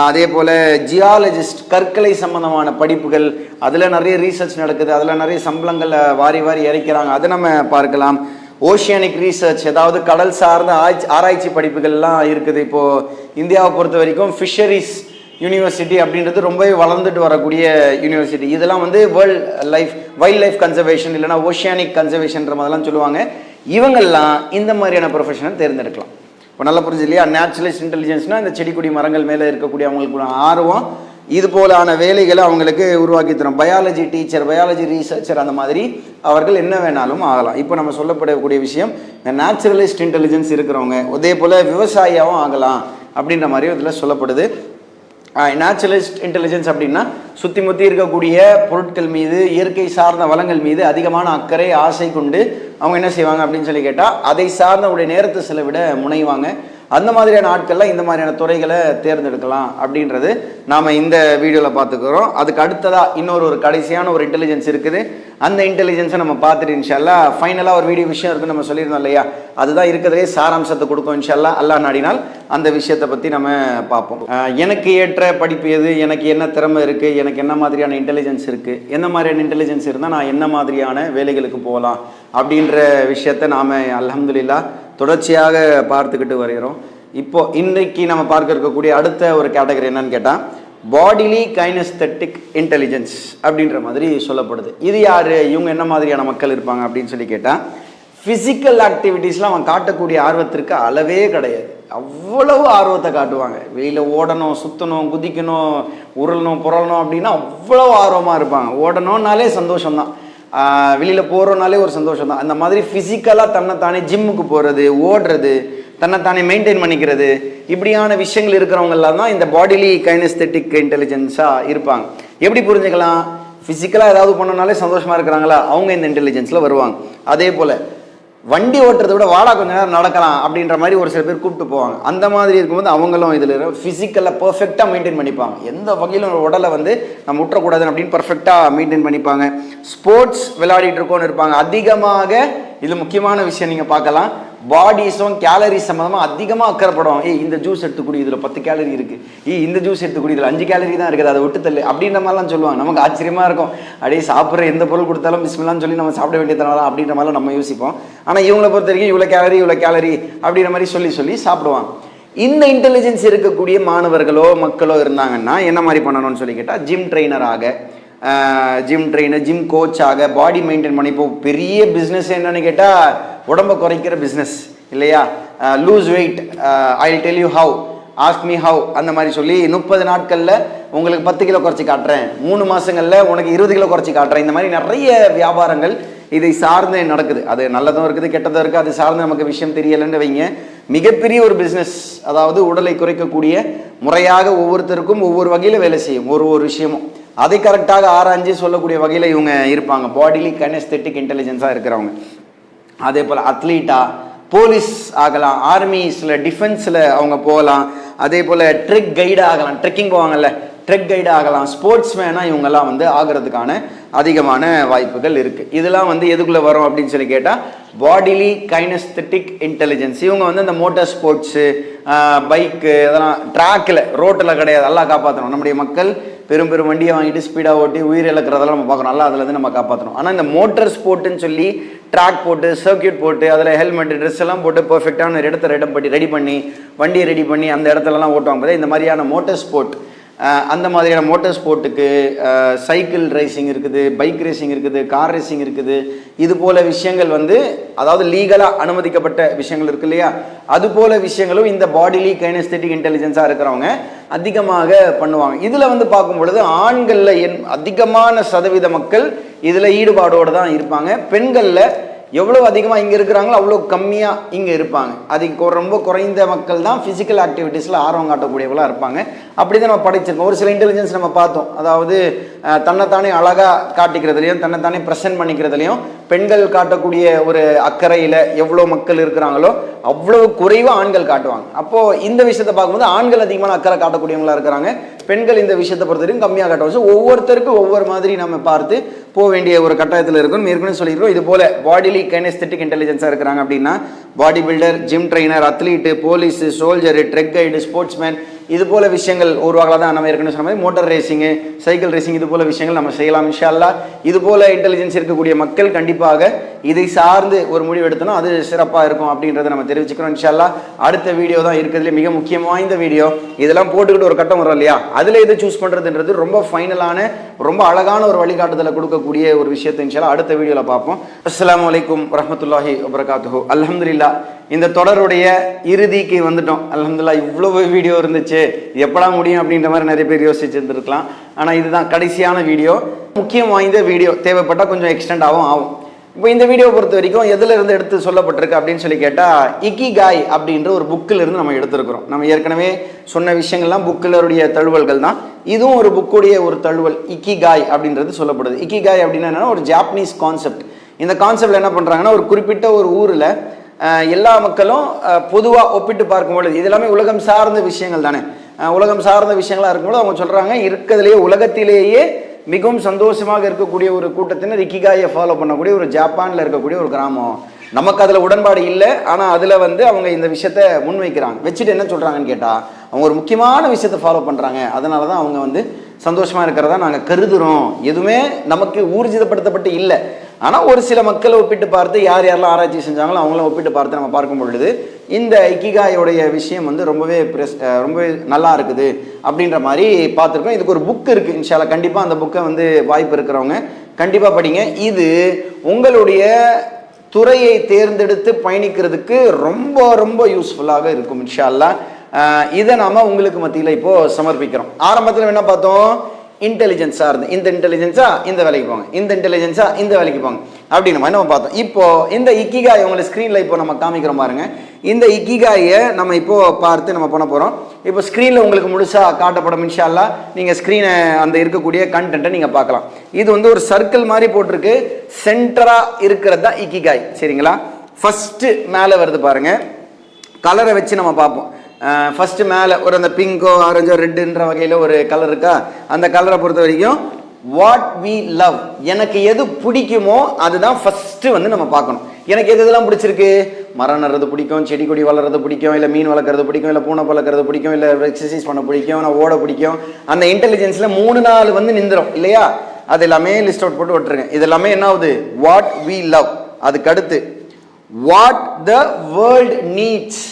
அதே போல் ஜியாலஜிஸ்ட், கற்களை சம்பந்தமான படிப்புகள், அதில் நிறைய ரீசர்ச் நடக்குது, அதில் நிறைய சம்பளங்களை வாரி வாரி இறைக்கிறாங்க, அதை நம்ம பார்க்கலாம். ஓஷியானிக் ரீசர்ச், அதாவது கடல் சார்ந்த ஆராய்ச்சி படிப்புகள்லாம் இருக்குது. இப்போது இந்தியாவை பொறுத்த வரைக்கும் ஃபிஷரிஸ் யூனிவர்சிட்டி அப்படின்றது ரொம்பவே வளர்ந்துட்டு வரக்கூடிய யூனிவர்சிட்டி. இதெல்லாம் வந்து வைல்ட் லைஃப் கன்சர்வேஷன் இல்லைனா ஓஷியானிக் கன்சர்வேஷன்ற மாதிரிலாம் சொல்லுவாங்க. இவங்கெல்லாம் இந்த மாதிரியான ப்ரொஃபஷனை தேர்ந்தெடுக்கலாம். இப்போ நல்லா புரிஞ்சு இல்லையா, நேச்சுரலிஸ்ட் இன்டெலிஜென்ஸ்னால் இந்த செடி கொடி மரங்கள் மேலே இருக்கக்கூடிய அவங்களுக்கு ஆர்வம், இது போலான வேலைகளை அவங்களுக்கு உருவாக்கி தரும். பயாலஜி டீச்சர், பயாலஜி ரீசர்ச்சர், அந்த மாதிரி அவர்கள் என்ன வேணாலும் ஆகலாம். இப்போ நம்ம சொல்லப்படக்கூடிய விஷயம், இந்த நேச்சுரலிஸ்ட் இன்டெலிஜென்ஸ் இருக்கிறவங்க அதே போல் விவசாயியாகவும் ஆகலாம் அப்படின்ற மாதிரி இதில் சொல்லப்படுது. நேச்சுரலிஸ்ட் இன்டெலிஜென்ஸ் அப்படின்னா சுற்றி முற்றி இருக்கக்கூடிய பொருட்கள் மீது, இயற்கை சார்ந்த வளங்கள் மீது அதிகமான அக்கறை, ஆசை கொண்டு அவங்க என்ன செய்வாங்க அப்படின்னு சொல்லி கேட்டால் அதை சார்ந்த உடைய நேரத்தை செலவிட முனைவாங்க. அந்த மாதிரியான ஆட்கள்லாம் இந்த மாதிரியான துறைகளை தேர்ந்தெடுக்கலாம் அப்படின்றது நாம் இந்த வீடியோவில் பார்த்துக்கிறோம். அதுக்கு அடுத்ததாக இன்னொரு கடைசியான ஒரு இன்டெலிஜென்ஸ் இருக்குது. அந்த இன்டெலிஜென்ஸை நம்ம பார்த்துட்டு இன்ஷா அல்லாஹ் ஃபைனலாக ஒரு வீடியோ விஷயம் இருக்குன்னு நம்ம சொல்லியிருந்தோம் இல்லையா, அதுதான் இருக்கிறதே சாராம்சத்தை கொடுக்கும் இன்ஷா அல்லாஹ். அல்லாஹ் நாடினால் அந்த விஷயத்தை பற்றி நம்ம பார்ப்போம். எனக்கு ஏற்ற படிப்பு எது, எனக்கு என்ன திறமை இருக்குது, எனக்கு என்ன மாதிரியான இன்டெலிஜென்ஸ் இருக்குது, என்ன மாதிரியான இன்டெலிஜென்ஸ் இருந்தால் நான் என்ன மாதிரியான வேலைகளுக்கு போகலாம் அப்படின்ற விஷயத்தை நாம் அல்ஹம்துலில்லாஹ் தொடர்ச்சியாக பார்த்துக்கிட்டு வருகிறோம். இப்போ இன்றைக்கு நம்ம பார்க்க இருக்கக்கூடிய அடுத்த ஒரு கேட்டகரி என்னன்னு கேட்டால் பாடிலி கைனஸ்தெட்டிக் இன்டெலிஜென்ஸ் அப்படின்ற மாதிரி சொல்லப்படுது. இது யார், இவங்க என்ன மாதிரியான மக்கள் இருப்பாங்க அப்படின்னு சொல்லி கேட்டால், ஃபிசிக்கல் ஆக்டிவிட்டீஸ்லாம் அவன் காட்டக்கூடிய ஆர்வத்திற்கு அளவே கிடையாது. அவ்வளவு ஆர்வத்தை காட்டுவாங்க. வெளியில் ஓடணும், சுற்றணும், குதிக்கணும், உருளணும், புரளணும் அப்படின்னா அவ்வளோ ஆர்வமாக இருப்பாங்க. ஓடணும்னாலே சந்தோஷம்தான், வெளியில் போகிறோன்னாலே ஒரு சந்தோஷம் தான். அந்த மாதிரி ஃபிசிக்கலாக தன்னைத்தானே ஜிம்முக்கு போகிறது, ஓடுறது, தன்னைத்தானே மெயின்டைன் பண்ணிக்கிறது, இப்படியான விஷயங்கள் இருக்கிறவங்கெல்லாம் தான் இந்த பாடிலி கைனஸ்தெட்டிக் இன்டெலிஜென்ஸாக இருப்பாங்க. எப்படி புரிஞ்சுக்கலாம், ஃபிசிக்கலாக ஏதாவது பண்ணனாலே சந்தோஷமாக இருக்கிறாங்களா, அவங்க இந்த இன்டெலிஜென்ஸில் வருவாங்க. அதே போல் வண்டி ஓட்டுறதை விட வாடா கொஞ்ச நேரம் நடக்கலாம் அப்படின்ற மாதிரி ஒரு சில பேர் கூப்பிட்டு போவாங்க. அந்த மாதிரி இருக்கும்போது அவங்களும் இதில் ஃபிசிக்கலாக பர்ஃபெக்டாக மெயின்டைன் பண்ணிப்பாங்க. எந்த வகையிலும் உடலை வந்து நம்ம விட்டுறக்கூடாது அப்படின்னு பர்ஃபெக்டாக மெயின்டைன் பண்ணிப்பாங்க. ஸ்போர்ட்ஸ் விளையாடிட்டு இருக்கோன்னு இருப்பாங்க. அதிகமாக இதில் முக்கியமான விஷயம் நீங்கள் பார்க்கலாம், பாடிஸும் கேலரிஸ் சம்மந்தமாக அதிகமாக அக்கறைப்படும். இந்த ஜூஸ் எடுத்துக்கூடி, இதில் 10 கேலரி இருக்குது, இந்த ஜூஸ் எடுத்துக்கூடி, இதில் 5 கேலரி தான் இருக்குது, அதை விட்டு தள்ளு அப்படின்ற மாதிரிலாம் சொல்லுவாங்க. நமக்கு ஆச்சரியமாக இருக்கும், அப்படியே சாப்பிட்ற எந்த பொருள் கொடுத்தாலும் பிஸ்மில்லான்னு சொல்லி நம்ம சாப்பிட வேண்டியதுனால அப்படின்ற மாதிரிலாம் நம்ம யோசிப்போம். ஆனால் இவங்களை பொறுத்த வரைக்கும் இவ்வளோ கேலரி அப்படின்ற மாதிரி சொல்லி சாப்பிடுவாங்க. இந்த இன்டெலிஜென்ஸ் இருக்கக்கூடிய மாணவர்களோ மக்களோ இருந்தாங்கன்னா என்ன மாதிரி பண்ணணும்னு சொல்லி கேட்டால், ஜிம் ட்ரெயினராக, ஜிம் கோச்சாக, பாடி மெயின்டைன் பண்ணி, இப்போ பெரிய பிஸ்னஸ் என்னன்னு கேட்டால் உடம்பை குறைக்கிற பிஸ்னஸ் இல்லையா, lose weight, I will tell you how, ask me how, அந்த மாதிரி சொல்லி 30 நாட்களில் உங்களுக்கு 10 கிலோ குறைச்சி காட்டுறேன், 3 மாதங்களில் உனக்கு 20 கிலோ குறைச்சி காட்டுறேன், இந்த மாதிரி நிறைய வியாபாரங்கள் இதை சார்ந்து நடக்குது. அது நல்லதும் இருக்குது, கெட்டதும் இருக்குது. அது சார்ந்து நமக்கு விஷயம் தெரியலைன்னு வைங்க, மிகப்பெரிய ஒரு பிஸ்னஸ், அதாவது உடலை குறைக்கக்கூடிய முறையாக ஒவ்வொருத்தருக்கும் ஒவ்வொரு வகையில் வேலை செய்யும். ஒரு விஷயமும் அதை கரெக்டாக ஆராய்ஞ்சு சொல்லக்கூடிய வகையில் இவங்க இருப்பாங்க. பாடிலி கைனஸ்தெட்டிக் இன்டெலிஜென்ஸாக இருக்கிறவங்க. அதே போல் அத்லீட்டா, போலீஸ் ஆகலாம், ஆர்மிஸில் டிஃபென்ஸில் அவங்க போகலாம். அதே போல் ட்ரெக் கைடாக ஆகலாம், ட்ரெக்கிங் போவாங்கல்ல, ட்ரெக் கைடு ஆகலாம். ஸ்போர்ட்ஸ் மேனாக இவங்கெல்லாம் வந்து ஆகிறதுக்கான அதிகமான வாய்ப்புகள் இருக்குது. இதெல்லாம் வந்து எதுக்குள்ளே வரும் அப்படின்னு சொல்லி கேட்டால் பாடிலி கைனஸ்தெட்டிக் இன்டெலிஜென்ஸ். இவங்க வந்து இந்த மோட்டார் ஸ்போர்ட்ஸு, பைக்கு, அதெல்லாம் ட்ராக்கில், ரோட்டில் கிடையாது, எல்லாம் காப்பாற்றணும். நம்முடைய மக்கள் பெரும் பெரும் வண்டியை வாங்கிட்டு ஸ்பீடாக ஓட்டி உயிர் இழக்கிறதெல்லாம் நம்ம பார்க்கணும். நல்லா அதில் இருந்து நம்ம காப்பாற்றணும். ஆனால் இந்த மோட்டார் ஸ்போர்ட்டுன்னு சொல்லி ட்ராக் போட்டு, சர்க்கியூட் போட்டு, அதில் ஹெல்மெட், ட்ரெஸ் எல்லாம் போட்டு பர்ஃபெக்டான ஒரு இடத்த ரெடி பண்ணி வண்டியை ரெடி பண்ணி அந்த இடத்துலலாம் ஓட்டுவாங்க. இந்த மாதிரியான மோட்டார் ஸ்போர்ட், அந்த மாதிரியான மோட்டார் ஸ்போர்ட்டுக்கு சைக்கிள் ரேசிங் இருக்குது, பைக் ரேசிங் இருக்குது, கார் ரேசிங் இருக்குது. இது போல விஷயங்கள் வந்து, அதாவது லீகலாக அனுமதிக்கப்பட்ட விஷயங்கள் இருக்கு இல்லையா, அது போல விஷயங்களும் இந்த பாடிலி கைனஸ்தெட்டிக் இன்டெலிஜென்ஸாக இருக்கிறவங்க அதிகமாக பண்ணுவாங்க. இதில் வந்து பார்க்கும் பொழுது ஆண்களில் அதிகமான சதவீத மக்கள் இதில் ஈடுபாடோடு தான் இருப்பாங்க. பெண்களில் எவ்வளோ அதிகமாக இங்கே இருக்கிறாங்களோ அவ்வளோ கம்மியாக இங்கே இருப்பாங்க. அதுக்கு ரொம்ப குறைந்த மக்கள் தான் ஃபிசிக்கல் ஆக்டிவிட்டீஸில் ஆர்வம் காட்டக்கூடியவர்களாக இருப்பாங்க. அப்படி தான் நம்ம படைச்சிருக்கோம். ஒரு சில இன்டெலிஜென்ஸ் நம்ம பார்த்தோம், அதாவது தன்னைத்தானே அழகாக காட்டிக்கிறதுலையும் தன்னைத்தானே ப்ரெசென்ட் பண்ணிக்கிறதுலையும் பெண்கள் காட்டக்கூடிய ஒரு அக்கறையில் எவ்வளோ மக்கள் இருக்கிறாங்களோ அவ்வளோ குறைவாக ஆண்கள் காட்டுவாங்க. அப்போது இந்த விஷயத்தை பார்க்கும்போது ஆண்கள் அதிகமான அக்கறை காட்டக்கூடியவங்களாக இருக்கிறாங்க, பெண்கள் இந்த விஷயத்தை பொறுத்த வரைக்கும் கம்மியாக காட்டுவாங்க. ஒவ்வொருத்தருக்கும் ஒவ்வொரு மாதிரி நம்ம பார்த்து போக வேண்டிய ஒரு கட்டாயத்தில் இருக்கும். ஏற்கனவே சொல்லியிருக்கோம், இது போல பாடிலி கைனஸ்தெட்டிக் இன்டெலிஜென்ஸாக இருக்கிறாங்க அப்படின்னா body builder, gym trainer, athlete, police, soldier, trek guide, sportsman, இது போல விஷயங்கள் உருவாகலாம் தான். நம்ம ஏற்கனவே சொன்ன மாதிரி மோட்டார் ரேசிங்கு, சைக்கிள் ரேசிங், இது போல விஷயங்கள் நம்ம செய்யலாம் இன்ஷா அல்லாஹ். இது போல இன்டெலிஜென்ஸ் இருக்கக்கூடிய மக்கள் கண்டிப்பாக இதை சார்ந்து ஒரு முடிவு எடுத்தோம்னா அது சிறப்பாக இருக்கும் அப்படின்றத நம்ம தெரிவிச்சுக்கிறோம் இன்ஷா அல்லாஹ். அடுத்த வீடியோ தான் இருக்கிறதுலே மிக முக்கியம் வாய்ந்த வீடியோ. இதெல்லாம் போட்டுக்கிட்டு ஒரு கட்டம் வரும் இல்லையா, அதில் எது சூஸ் பண்ணுறதுன்றது ரொம்ப ஃபைனலான, ரொம்ப அழகான ஒரு வழிகாட்டுதலை கொடுக்கக்கூடிய ஒரு விஷயத்தை இன்ஷா அல்லாஹ் அடுத்த வீடியோவில் பார்ப்போம். அஸ்ஸலாமு அலைக்கும் வரஹ்மத்துல்லாஹி வபரகாத்துஹு. அல்ஹம்துலில்லாஹ், இந்த தொடருடைய இறுதிக்கு வந்துட்டோம். அல்ஹம்துலில்லாஹ், இவ்வளவு வீடியோ இருந்துச்சு, எப்படா முடியும் அப்படின்ற மாதிரி நிறைய பேர் யோசிச்சுருந்துருக்கலாம். ஆனால் இதுதான் கடைசியான வீடியோ, முக்கியம் வாய்ந்த வீடியோ. தேவைப்பட்டால் கொஞ்சம் எக்ஸ்டெண்ட் ஆகும். இப்போ இந்த வீடியோ பொறுத்த வரைக்கும் எதில் இருந்து எடுத்து சொல்லப்பட்டிருக்கு அப்படின்னு சொல்லி கேட்டால் இக்கிகாய் அப்படின்ற ஒரு புக்கில் இருந்து நம்ம எடுத்துருக்கிறோம். நம்ம ஏற்கனவே சொன்ன விஷயங்கள்லாம் புக்கிலருடைய தழுவல்கள் தான். இதுவும் ஒரு புக்குடைய ஒரு தழுவல். இக்கிகாய் அப்படின்றது சொல்லப்படுது. இக்கிகாய் அப்படின்னா என்னன்னா ஒரு ஜாப்பனீஸ் கான்செப்ட். இந்த கான்செப்டில் என்ன பண்ணுறாங்கன்னா, ஒரு குறிப்பிட்ட ஒரு ஊரில் எல்லா மக்களும் பொதுவாக ஒப்பிட்டு பார்க்கும்பொழுது, இது எல்லாமே உலகம் சார்ந்த விஷயங்கள் தானே, உலகம் சார்ந்த விஷயங்களாக இருக்கும்போது அவங்க சொல்கிறாங்க, இருக்கிறதுலேயே உலகத்திலேயே மிகவும் சந்தோஷமாக இருக்கக்கூடிய ஒரு கூட்டத்தினர் இக்கிகாயை ஃபாலோ பண்ணக்கூடிய ஒரு ஜப்பானில் இருக்கக்கூடிய ஒரு கிராமம். நமக்கு அதில் உடன்பாடு இல்லை, ஆனால் அதில் வந்து அவங்க இந்த விஷயத்த முன்வைக்கிறாங்க. வச்சுட்டு என்ன சொல்கிறாங்கன்னு கேட்டால், அவங்க ஒரு முக்கியமான விஷயத்தை ஃபாலோ பண்ணுறாங்க, அதனால தான் அவங்க வந்து சந்தோஷமாக இருக்கிறதா நாங்கள் கருதுகிறோம். எதுவுமே நமக்கு ஊர்ஜிதப்படுத்தப்பட்டு இல்லை, ஆனால் ஒரு சில மக்களை ஒப்பிட்டு பார்த்து, யாரெல்லாம் ஆராய்ச்சி செஞ்சாங்களோ அவங்கள ஒப்பிட்டு பார்த்து நம்ம பார்க்கும் பொழுது இந்த இக்கிகாயோடைய விஷயம் வந்து ரொம்பவே நல்லா இருக்குது அப்படின்ற மாதிரி பார்த்துருக்கோம். இதுக்கு ஒரு புக் இருக்குது இன்ஷா அல்லாஹ். கண்டிப்பாக அந்த புக்கை வந்து வாய்ப்பு இருக்கிறவங்க கண்டிப்பாக படிங்க. இது உங்களுடைய துறையை தேர்ந்தெடுத்து பயணிக்கிறதுக்கு ரொம்ப ரொம்ப யூஸ்ஃபுல்லாக இருக்கும் இன்ஷா அல்லாஹ். இதை நாம் உங்களுக்கு மத்தியில் இப்போது சமர்ப்பிக்கிறோம். ஆரம்பத்தில் என்ன பார்த்தோம், இன்டெலிஜென்ஸாக இருந்து இந்த இன்டெலிஜென்ஸாக இந்த வேலைக்கு போங்க, இந்த இன்டெலிஜென்ஸாக இந்த வேலைக்கு போங்க அப்படின்னு நம்ம பார்த்தோம். இப்போது இந்த இக்கிகாய் உங்களை ஸ்க்ரீனில் இப்போ நம்ம காமிக்கிறோம் பாருங்க. இந்த இக்கிகாயை நம்ம இப்போது பார்த்து நம்ம பண்ண போகிறோம். இப்போ ஸ்க்ரீனில் உங்களுக்கு முழுசாக காட்டப்படும் இன்ஷா அல்லாஹ். நீங்கள் ஸ்க்ரீனை அந்த இருக்கக்கூடிய கண்டென்ட்டை நீங்கள் பார்க்கலாம். இது வந்து ஒரு சர்க்கிள் மாதிரி போட்டிருக்கு, சென்டராக இருக்கிறது தான் இக்கிகாய். சரிங்களா, ஃபஸ்ட்டு மேலே வருது பாருங்கள், கலரை வச்சு நம்ம பார்ப்போம். ஃபஸ்ட்டு மேலே ஒரு அந்த பிங்கோ ஆரஞ்சோ ரெட்டுன்ற வகையில் ஒரு கலர் இருக்கா, அந்த கலரை பொறுத்த வரைக்கும் வாட் வி லவ், எனக்கு எது பிடிக்குமோ அதுதான் ஃபஸ்ட்டு வந்து நம்ம பார்க்கணும். எனக்கு எது இதெல்லாம் பிடிச்சிருக்கு, மரம் நடுறது பிடிக்கும், செடி கொடி வளர்றது பிடிக்கும், இல்லை மீன் வளர்க்குறது பிடிக்கும், இல்லை பூனை வளர்க்குறது பிடிக்கும், இல்லை எக்ஸசைஸ் பண்ண பிடிக்கும், நான் ஓட பிடிக்கும். அந்த இன்டெலிஜென்ஸில் 3-4 வந்து நின்றுடும் இல்லையா, அது எல்லாமே லிஸ்ட் அவுட் போட்டு விட்டுருங்க. இது எல்லாமே என்ன ஆகுது, வாட் வி லவ். அதுக்கு அடுத்து வாட் த வேர்ல்ட் நீட்ஸ்,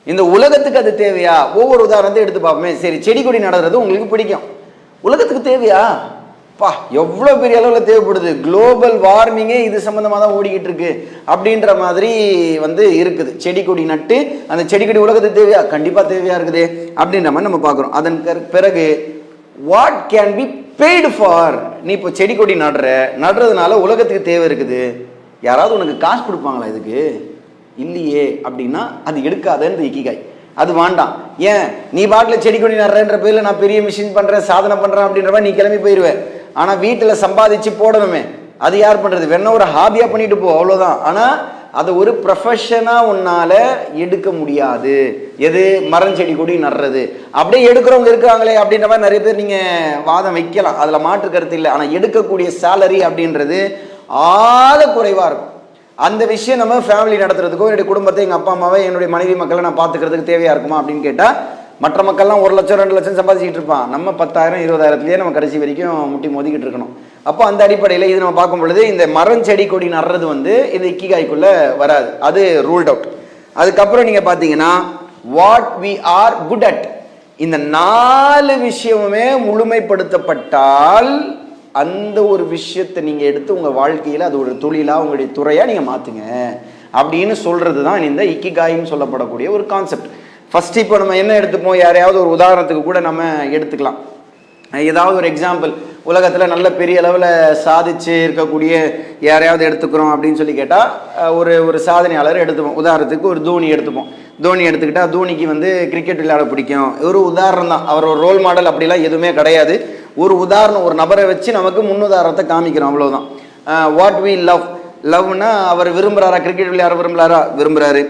இந்த உலகத்துக்கு அது தேவையா. ஒவ்வொரு உதாரணத்தை எடுத்து பார்ப்போமே. சரி, செடி கொடி நடுறது உங்களுக்கு பிடிக்கும், உலகத்துக்கு தேவையா, பா எவ்வளோ பெரிய அளவில் தேவைப்படுது, குளோபல் வார்மிங்கே இது சம்மந்தமாக தான் ஓடிக்கிட்டு இருக்கு அப்படின்ற மாதிரி வந்து இருக்குது. செடி கொடி நட்டு அந்த செடி கொடி உலகத்துக்கு தேவையா, கண்டிப்பாக தேவையாக இருக்குது அப்படின்ற மாதிரி நம்ம பார்க்குறோம். அதன் பிறகு what can be paid for, நீ இப்போ செடி கொடி நடுறதுனால உலகத்துக்கு தேவை இருக்குது, யாராவது உனக்கு காசு கொடுப்பாங்களா இதுக்கு? இல்லையே அப்படின்னா அது எடுக்காதன்னு இக்கிகாய். அது வேண்டாம். ஏன் நீ பாட்டில் செடி கொடி நடுறன்ற பேரில் நான் பெரிய மிஷின் பண்ணுறேன் சாதனை பண்ணுறேன் அப்படின்ற மாதிரி நீ கிளம்பி போயிடுவேன். ஆனால் வீட்டில் சம்பாதிச்சு போடணுமே, அது யார் பண்ணுறது? வேணா ஒரு ஹாபியாக பண்ணிட்டு போ, அவ்வளோதான். ஆனால் அதை ஒரு ப்ரொஃபஷனாக உன்னால் எடுக்க முடியாது. எது? மரம் செடி கொடி நடுறது. அப்படியே எடுக்கிறவங்க இருக்கிறாங்களே அப்படின்ற மாதிரி நிறைய பேர் நீங்கள் வாதம் வைக்கலாம், அதில் மாற்று கருத்து இல்லை. ஆனால் எடுக்கக்கூடிய சேலரி அப்படின்றது ஆக குறைவாக இருக்கும். அந்த விஷயம் நம்ம ஃபேமிலி நடத்துறதுக்கோ, என்னுடைய குடும்பத்தை, எங்கள் அப்பா அம்மாவை, என்னுடைய மனைவி மக்களை நான் பார்த்துக்கிறதுக்கு தேவையாக இருக்குமா அப்படின்னு கேட்டால், மற்ற மக்கள்லாம் 1 லட்சம் 2 லட்சம் சம்பாதிச்சிட்டு இருப்பான். நம்ம 10,000 20,000லேயே நம்ம கடைசி வரைக்கும் முட்டி மோதிக்கிட்டு இருக்கணும். அப்போ அந்த அடிப்படையில் இது நம்ம பார்க்கும் பொழுது இந்த மரம் செடி கொடி நடுறது வந்து இது இக்கிகாய்க்குள்ளே வராது, அது ரூல்ட் அவுட். அதுக்கப்புறம் நீங்கள் பார்த்தீங்கன்னா what we are good at, இந்த 4 விஷயமுமே முழுமைப்படுத்தப்பட்டால் அந்த ஒரு விஷயத்தை நீங்கள் எடுத்து உங்கள் வாழ்க்கையில் அது ஒரு தொழிலாக உங்களுடைய துறையாக நீங்கள் மாற்றுங்க அப்படின்னு சொல்கிறது தான் இந்த இக்கிகாயின்னு சொல்லப்படக்கூடிய ஒரு கான்செப்ட். ஃபஸ்ட்டு இப்போ நம்ம என்ன எடுத்துப்போம், யாரையாவது ஒரு உதாரணத்துக்கு கூட நம்ம எடுத்துக்கலாம். ஏதாவது ஒரு எக்ஸாம்பிள், உலகத்தில் நல்ல பெரிய அளவில் சாதிச்சு இருக்கக்கூடிய யாரையாவது எடுத்துக்கிறோம் அப்படின்னு சொல்லி கேட்டால் ஒரு சாதனையாளர் எடுத்துப்போம். உதாரணத்துக்கு ஒரு தோனி எடுத்துப்போம். தோனி எடுத்துக்கிட்டால் தோனிக்கு வந்து கிரிக்கெட் விளையாட பிடிக்கும். ஒரு உதாரணம் தான், அவர் ஒரு ரோல் மாடல் அப்படிலாம் எதுவுமே கிடையாது. ஒரு உதாரணம், ஒரு நபரை வச்சு நமக்கு முன்னுதாரணத்தை காமிக்கிறோம், அவ்வளோதான். வாட் வி லவ்னா அவர் விரும்புகிறாரா, கிரிக்கெட் விளையாட விரும்புகிறாரு.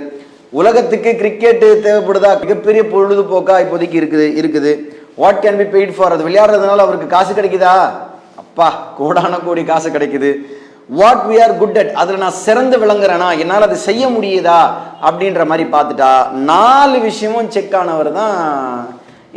உலகத்துக்கு கிரிக்கெட்டு தேவைப்படுதா, மிகப்பெரிய பொழுதுபோக்கா இப்போதைக்கு இருக்குது. What can be paid for, அது விளையாடுறதுனால அவருக்கு காசு கிடைக்குதா? அப்பா, கோடான கோடி காசு கிடைக்குது. What we are good at, அதில் நான் சிறந்து விளங்குறேனா, என்னால் அது செய்ய முடியுதா அப்படின்ற மாதிரி பார்த்துட்டா 4 விஷயமும் செக் ஆனவர் தான்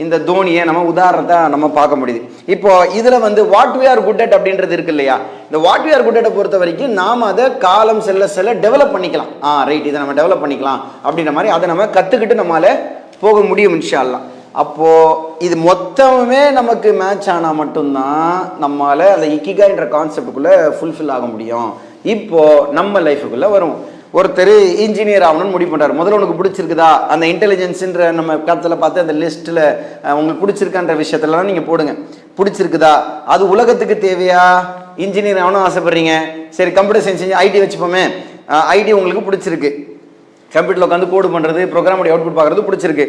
இந்த தோனியை நம்ம உதாரணத்தை நம்ம பார்க்க முடியுது. இப்போ இதில் வந்து what we are good at அப்படின்றது இருக்கு இல்லையா, இந்த வாட் வி ஆர் குட் அட்டை பொறுத்த வரைக்கும் நாம் அதை காலம் செல்ல டெவலப் பண்ணிக்கலாம். ரைட், இதை நம்ம டெவலப் பண்ணிக்கலாம் அப்படின்ற மாதிரி அதை நம்ம கற்றுக்கிட்டு நம்மளால போக முடியும் இன்ஷா அல்லாஹ். அப்போது இது மொத்தமுமே நமக்கு மேட்ச் ஆனால் மட்டும்தான் நம்மளால் அந்த இக்கிகாய்ன்ற கான்செப்டுக்குள்ளே ஃபுல்ஃபில் ஆக முடியும். இப்போது நம்ம லைஃபுக்குள்ளே வரும். ஒருத்தர் இன்ஜினியர் ஆகணும்னு முடிவு பண்ணுறாரு. முதல்ல உனக்கு பிடிச்சிருக்குதா, அந்த இன்டெலிஜென்ஸுன்ற நம்ம காலத்தில் பார்த்து அந்த லிஸ்ட்டில் உங்களுக்கு பிடிச்சிருக்கான்ற விஷயத்துலலாம் நீங்கள் போடுங்க. பிடிச்சிருக்குதா, அது உலகத்துக்கு தேவையா? இன்ஜினியர் ஆகணும் ஆசைப்படுறீங்க, சரி கம்ப்யூட்டர் சயின்ஸ் ஐடி வச்சுப்போமே. ஐடி உங்களுக்கு பிடிச்சிருக்கு, கம்ப்யூட்டரில் உட்காந்து கோடு பண்ணுறது, ப்ரோக்ராமுடைய அவுட்புட் பார்க்குறது பிடிச்சிருக்கு.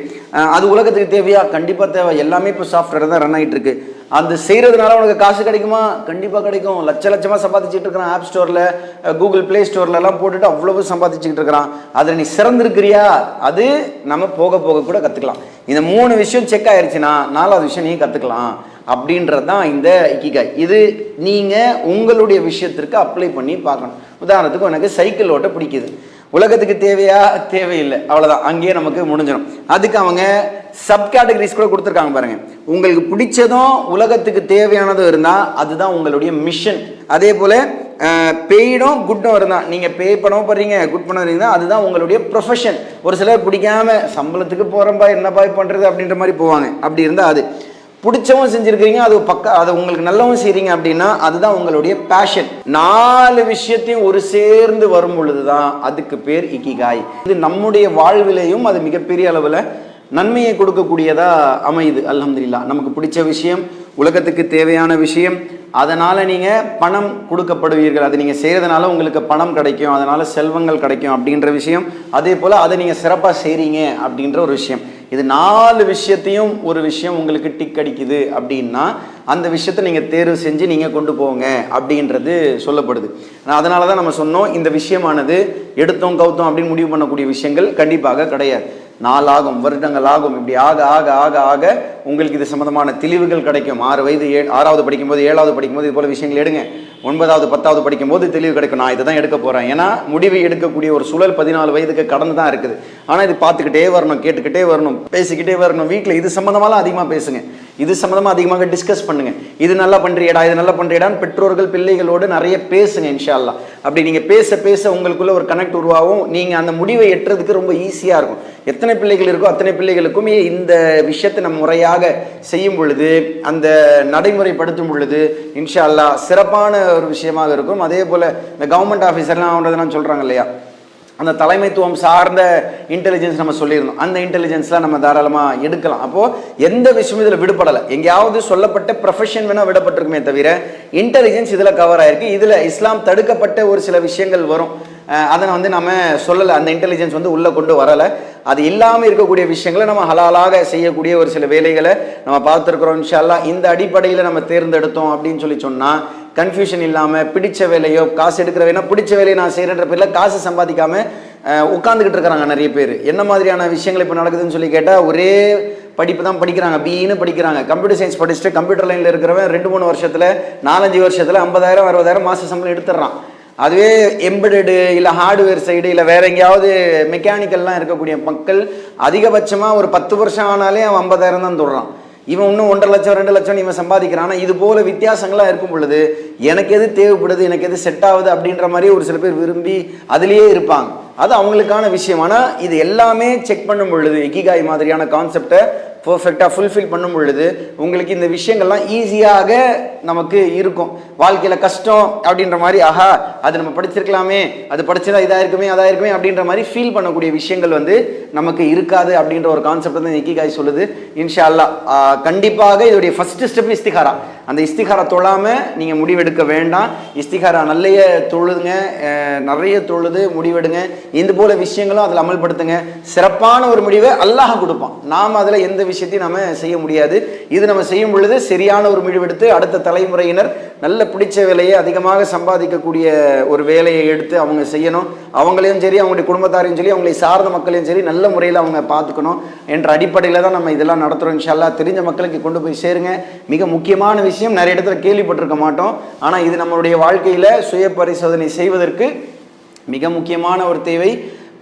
அது உலகத்துக்கு தேவையா? கண்டிப்பாக தேவை. எல்லாமே இப்போ சாஃப்ட்வேர் தான் ரன் ஆகிட்டு இருக்கு. அந்த செய்கிறதுனால உனக்கு காசு கிடைக்குமா? கண்டிப்பாக கிடைக்கும். லட்சமாக சம்பாதிச்சுட்டு இருக்கிறான். ஆப் ஸ்டோரில், கூகுள் ப்ளே ஸ்டோர்லலாம் போட்டுட்டு அவ்வளவு சம்பாதிச்சுக்கிட்டு இருக்கிறான். அதில் நீ சிறந்திருக்கிறியா? அது நம்ம போக போக கூட கற்றுக்கலாம். இந்த 3 விஷயம் செக் ஆயிடுச்சுன்னா 4வது விஷயம் நீங்கள் கற்றுக்கலாம் அப்படின்றது தான் இந்த இக்கிகாய். இது நீங்கள் உங்களுடைய விஷயத்திற்கு அப்ளை பண்ணி பார்க்கணும். உதாரணத்துக்கு எனக்கு சைக்கிள் ஓட்ட பிடிக்குது, உலகத்துக்கு தேவையா? தேவையில்லை, அவ்வளோதான், அங்கேயே நமக்கு முடிஞ்சிடும். அதுக்கு அவங்க சப் கேட்டகரிஸ் கூட கொடுத்துருக்காங்க பாருங்க. உங்களுக்கு பிடிச்சதும் உலகத்துக்கு தேவையானதும் இருந்தால் அதுதான் உங்களுடைய மிஷன். அதே போல் பெய்டும் குட்டும் இருந்தால், நீங்கள் பே பண்ணப்படுறீங்க, குட் பண்ணுறீங்கன்னா அதுதான் உங்களுடைய ப்ரொஃபஷன். ஒரு சிலர் பிடிக்காம சம்பளத்துக்கு போகிறப்பா என்னப்பா பண்ணுறது அப்படின்ற மாதிரி போவாங்க. அப்படி இருந்தால் அது பிடிச்சவும் செஞ்சுருக்கிறீங்க, அது உங்களுக்கு நல்லவும் செய்கிறீங்க அப்படின்னா அதுதான் உங்களுடைய பேஷன். 4 விஷயத்தையும் ஒரு சேர்ந்து வரும் பொழுது தான் அதுக்கு பேர் இக்கிகாய். இது நம்முடைய வாழ்விலையும் அது மிகப்பெரிய அளவில் நன்மையை கொடுக்கக்கூடியதாக அமையுது. அல்ஹம்துலில்லாஹ். நமக்கு பிடிச்ச விஷயம், உலகத்துக்கு தேவையான விஷயம், அதனால் நீங்கள் பணம் கொடுக்கப்படுவீர்கள். அது நீங்கள் செய்கிறதுனால உங்களுக்கு பணம் கிடைக்கும், அதனால் செல்வங்கள் கிடைக்கும் அப்படின்ற விஷயம். அதே போல் அதை நீங்கள் சிறப்பாக செய்கிறீங்க அப்படின்ற ஒரு விஷயம். இது 4 விஷயத்தையும் ஒரு விஷயம் உங்களுக்கு டிக் அடிக்குது அப்படின்னா அந்த விஷயத்தை நீங்கள் தேர்வு செஞ்சு நீங்கள் கொண்டு போங்க அப்படின்றது சொல்லப்படுது. அதனால தான் நம்ம சொன்னோம், இந்த விஷயமானது எடுத்தோம் கவுத்தோம் அப்படின்னு முடிவு பண்ணக்கூடிய விஷயங்கள் கண்டிப்பாக கிடையாது. நாளாகும், வருடங்கள் ஆகும். இப்படி ஆக ஆக ஆக ஆக உங்களுக்கு இது சம்மந்தமான தெளிவுகள் கிடைக்கும். 6 வயது 6வது படிக்கும்போது, 7வது படிக்கும்போது இது போல விஷயங்கள் எடுங்க. 9வது 10வது படிக்கும்போது தெளிவு கிடைக்கும், நான் இதை தான் எடுக்க போகிறேன். ஏன்னா முடிவு எடுக்கக்கூடிய ஒரு சூழல் 14 வயதுக்கு கடந்து தான் இருக்குது. ஆனால் இது பார்த்துக்கிட்டே வரணும், கேட்டுக்கிட்டே வரணும், பேசிக்கிட்டே வரணும். வீட்டில் இது சம்மந்தமாலாம் அதிகமாக பேசுங்க, இது சம்மந்தமாக அதிகமாக டிஸ்கஸ் பண்ணுங்க. இது நல்லா பண்ணுறியடா, இது நல்லா பண்ணுறியடான்னு பெற்றோர்கள் பிள்ளைகளோடு நிறைய பேசுங்க இன்ஷா அல்லாஹ். அப்படி நீங்கள் பேச பேச உங்களுக்குள்ள ஒரு கனெக்ட் உருவாகும். நீங்கள் அந்த முடிவை எட்டுறதுக்கு ரொம்ப ஈஸியாக இருக்கும். எத்தனை பிள்ளைகள் இருக்கோ அத்தனை பிள்ளைகளுக்குமே இந்த விஷயத்தை நம்ம முறையாக செய்யும் பொழுது, அந்த நடைமுறைப்படுத்தும் பொழுது இன்ஷா அல்லாஹ் சிறப்பான ஒரு விஷயமாக இருக்கும். அதே போல் இந்த கவர்மெண்ட் ஆஃபீஸர்லாம் ஆகுறதுலாம் சொல்கிறாங்க இல்லையா, அந்த தலைமைத்துவம் சார்ந்த இன்டெலிஜென்ஸ் நம்ம சொல்லியிருந்தோம். அந்த இன்டெலிஜென்ஸ்லாம் நம்ம தாராளமாக எடுக்கலாம். அப்போது எந்த விஷயமும் இதில் விடுபடலை. எங்கேயாவது சொல்லப்பட்ட ப்ரொஃபஷன் வேணால் விடப்பட்டிருக்குமே தவிர இன்டெலிஜென்ஸ் இதில் கவர் ஆயிருக்கு. இதில் இஸ்லாம் தடுக்கப்பட்ட ஒரு சில விஷயங்கள் வரும், அதை வந்து நம்ம சொல்லலை. அந்த இன்டெலிஜென்ஸ் வந்து உள்ளே கொண்டு வரலை. அது இல்லாமல் இருக்கக்கூடிய விஷயங்களை நம்ம ஹலாலாக செய்யக்கூடிய ஒரு சில வேலைகளை நம்ம பார்த்துருக்குறோம். இன்ஷா அல்லாஹ் இந்த அடிப்படையில் நம்ம தேர்ந்தெடுத்தோம் அப்படின்னு சொன்னால் கன்ஃபியூஷன் இல்லாமல் பிடிச்ச வேலையோ காசு எடுக்கிற வேணா பிடிச்ச வேலையை நான் செய்கிறேன்ற பேரில் காசு சம்பாதிக்காமல் உட்காந்துக்கிட்டு இருக்கிறாங்க நிறைய பேர். என்ன மாதிரியான விஷயங்கள் இப்போ நடக்குதுன்னு சொல்லி கேட்டால், ஒரே படிப்பு தான் படிக்கிறாங்க, பிஇன்னு படிக்கிறாங்க, கம்ப்யூட்டர் சயின்ஸ் படிச்சுட்டு கம்ப்யூட்டர் லைனில் இருக்கிறவன் 2-3 வருஷத்தில் 4-5 வருஷத்தில் 50,000-60,000 மாத சம்பளம் எடுத்துடுறான். அதுவே எம்பெடடு இல்லை ஹார்ட்வேர் சைடு இல்லை வேற எங்கேயாவது மெக்கானிக்கல்லாம் இருக்கக்கூடிய மக்கள் அதிகபட்சமாக ஒரு 10 வருஷம் ஆனாலே அவன் 50,000 தான் தொடுறான். இவன் இன்னும் 1.5 லட்சம் 2 லட்சம் இவன் சம்பாதிக்கிறான். இது போல வித்தியாசங்களாக இருக்கும் பொழுது எனக்கு எது தேவைப்படுது, எனக்கு எது செட் ஆகுது அப்படின்ற மாதிரி ஒரு சில பேர் விரும்பி அதுலேயே இருப்பாங்க. அது அவங்களுக்கான விஷயம். ஆனால் இது எல்லாமே செக் பண்ணும் பொழுது இக்கிகாய் மாதிரியான கான்செப்டை பர்ஃபெக்டாக ஃபுல்ஃபில் பண்ணும் பொழுது உங்களுக்கு இந்த விஷயங்கள்லாம் ஈஸியாக நமக்கு இருக்கும். வாழ்க்கையில் கஷ்டம் அப்படின்ற மாதிரி ஆஹா அது நம்ம படிச்சிருக்கலாமே, அது படிச்சதா இதாக இருக்குமே அதாக இருக்குமே அப்படின்ற மாதிரி ஃபீல் பண்ணக்கூடிய விஷயங்கள் வந்து நமக்கு இருக்காது அப்படின்ற ஒரு கான்செப்ட் வந்து இக்கிகாய் சொல்லுது. இன்ஷா அல்லாஹ் கண்டிப்பாக இதோடைய ஃபர்ஸ்ட் ஸ்டெப் இஸ்திகாரா. அந்த இஸ்திகாரா தொழாமல் நீங்கள் முடிவெடுக்க வேண்டாம். இஸ்திகாரா நல்லைய தொழுதுங்க, நிறைய தொழுது முடிவெடுங்க. இந்த போல விஷயங்களும் அதில் அமல்படுத்துங்க. சிறப்பான ஒரு முடிவை அல்லாஹ் கொடுப்பான். நாம் அதில் எந்த விஷயத்தையும் நம்ம செய்ய முடியாது. இது நம்ம செய்யும் பொழுது சரியான ஒரு முடிவெடுத்து அடுத்த தலைமுறையினர் நல்ல பிடிச்ச வேலையை அதிகமாக சம்பாதிக்கக்கூடிய ஒரு வேலையை எடுத்து அவங்க செய்யணும். அவங்களையும் சரி அவங்களுடைய குடும்பத்தாரையும் சரி அவங்களை சார்ந்த மக்களையும் சரி நல்ல முறையில் அவங்க பார்த்துக்கணும் என்ற அடிப்படையில் தான் நம்ம இதெல்லாம் நடத்துகிறோம். இன்ஷா அல்லாஹ் தெரிஞ்ச மக்களுக்கு கொண்டு போய் சேருங்க. மிக முக்கியமான விஷயம், நிறைய இடத்துல கேள்விப்பட்டிருக்க மாட்டோம், ஆனால் இது நம்மளுடைய வாழ்க்கையில் சுய பரிசோதனை செய்வதற்கு மிக முக்கியமான ஒரு தேவை.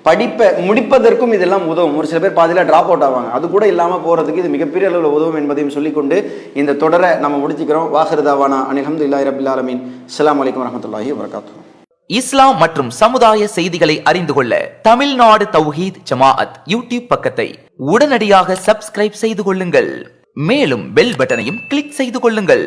படிப்பை முடிப்பதற்கும் இதெல்லாம் உதவும். ஒரு சில பேர் பாதியில் ட்ராப் அவுட் ஆவாங்க, அது கூட இல்லாமல் போகிறதுக்கு இது மிகப்பெரிய அளவில் உதவும் என்பதையும் சொல்லிக்கொண்டு இந்த தொடரை நம்ம முடிச்சுக்கிறோம். வாஹிருதாவானா அல்ஹம்துலில்லாஹி ரப்பில் ஆலமீன். அஸ்ஸலாமு அலைக்கும் வரஹ்மத்துல்லாஹி வபரகாத்துஹு. இஸ்லாம் மற்றும் சமுதாய செய்திகளை அறிந்து கொள்ள தமிழ்நாடு தௌஹீத் ஜமாஅத் யூடியூப் பக்கத்தை உடனடியாக சப்ஸ்கிரைப் செய்து கொள்ளுங்கள். மேலும் பெல் பட்டனையும் கிளிக் செய்து கொள்ளுங்கள்.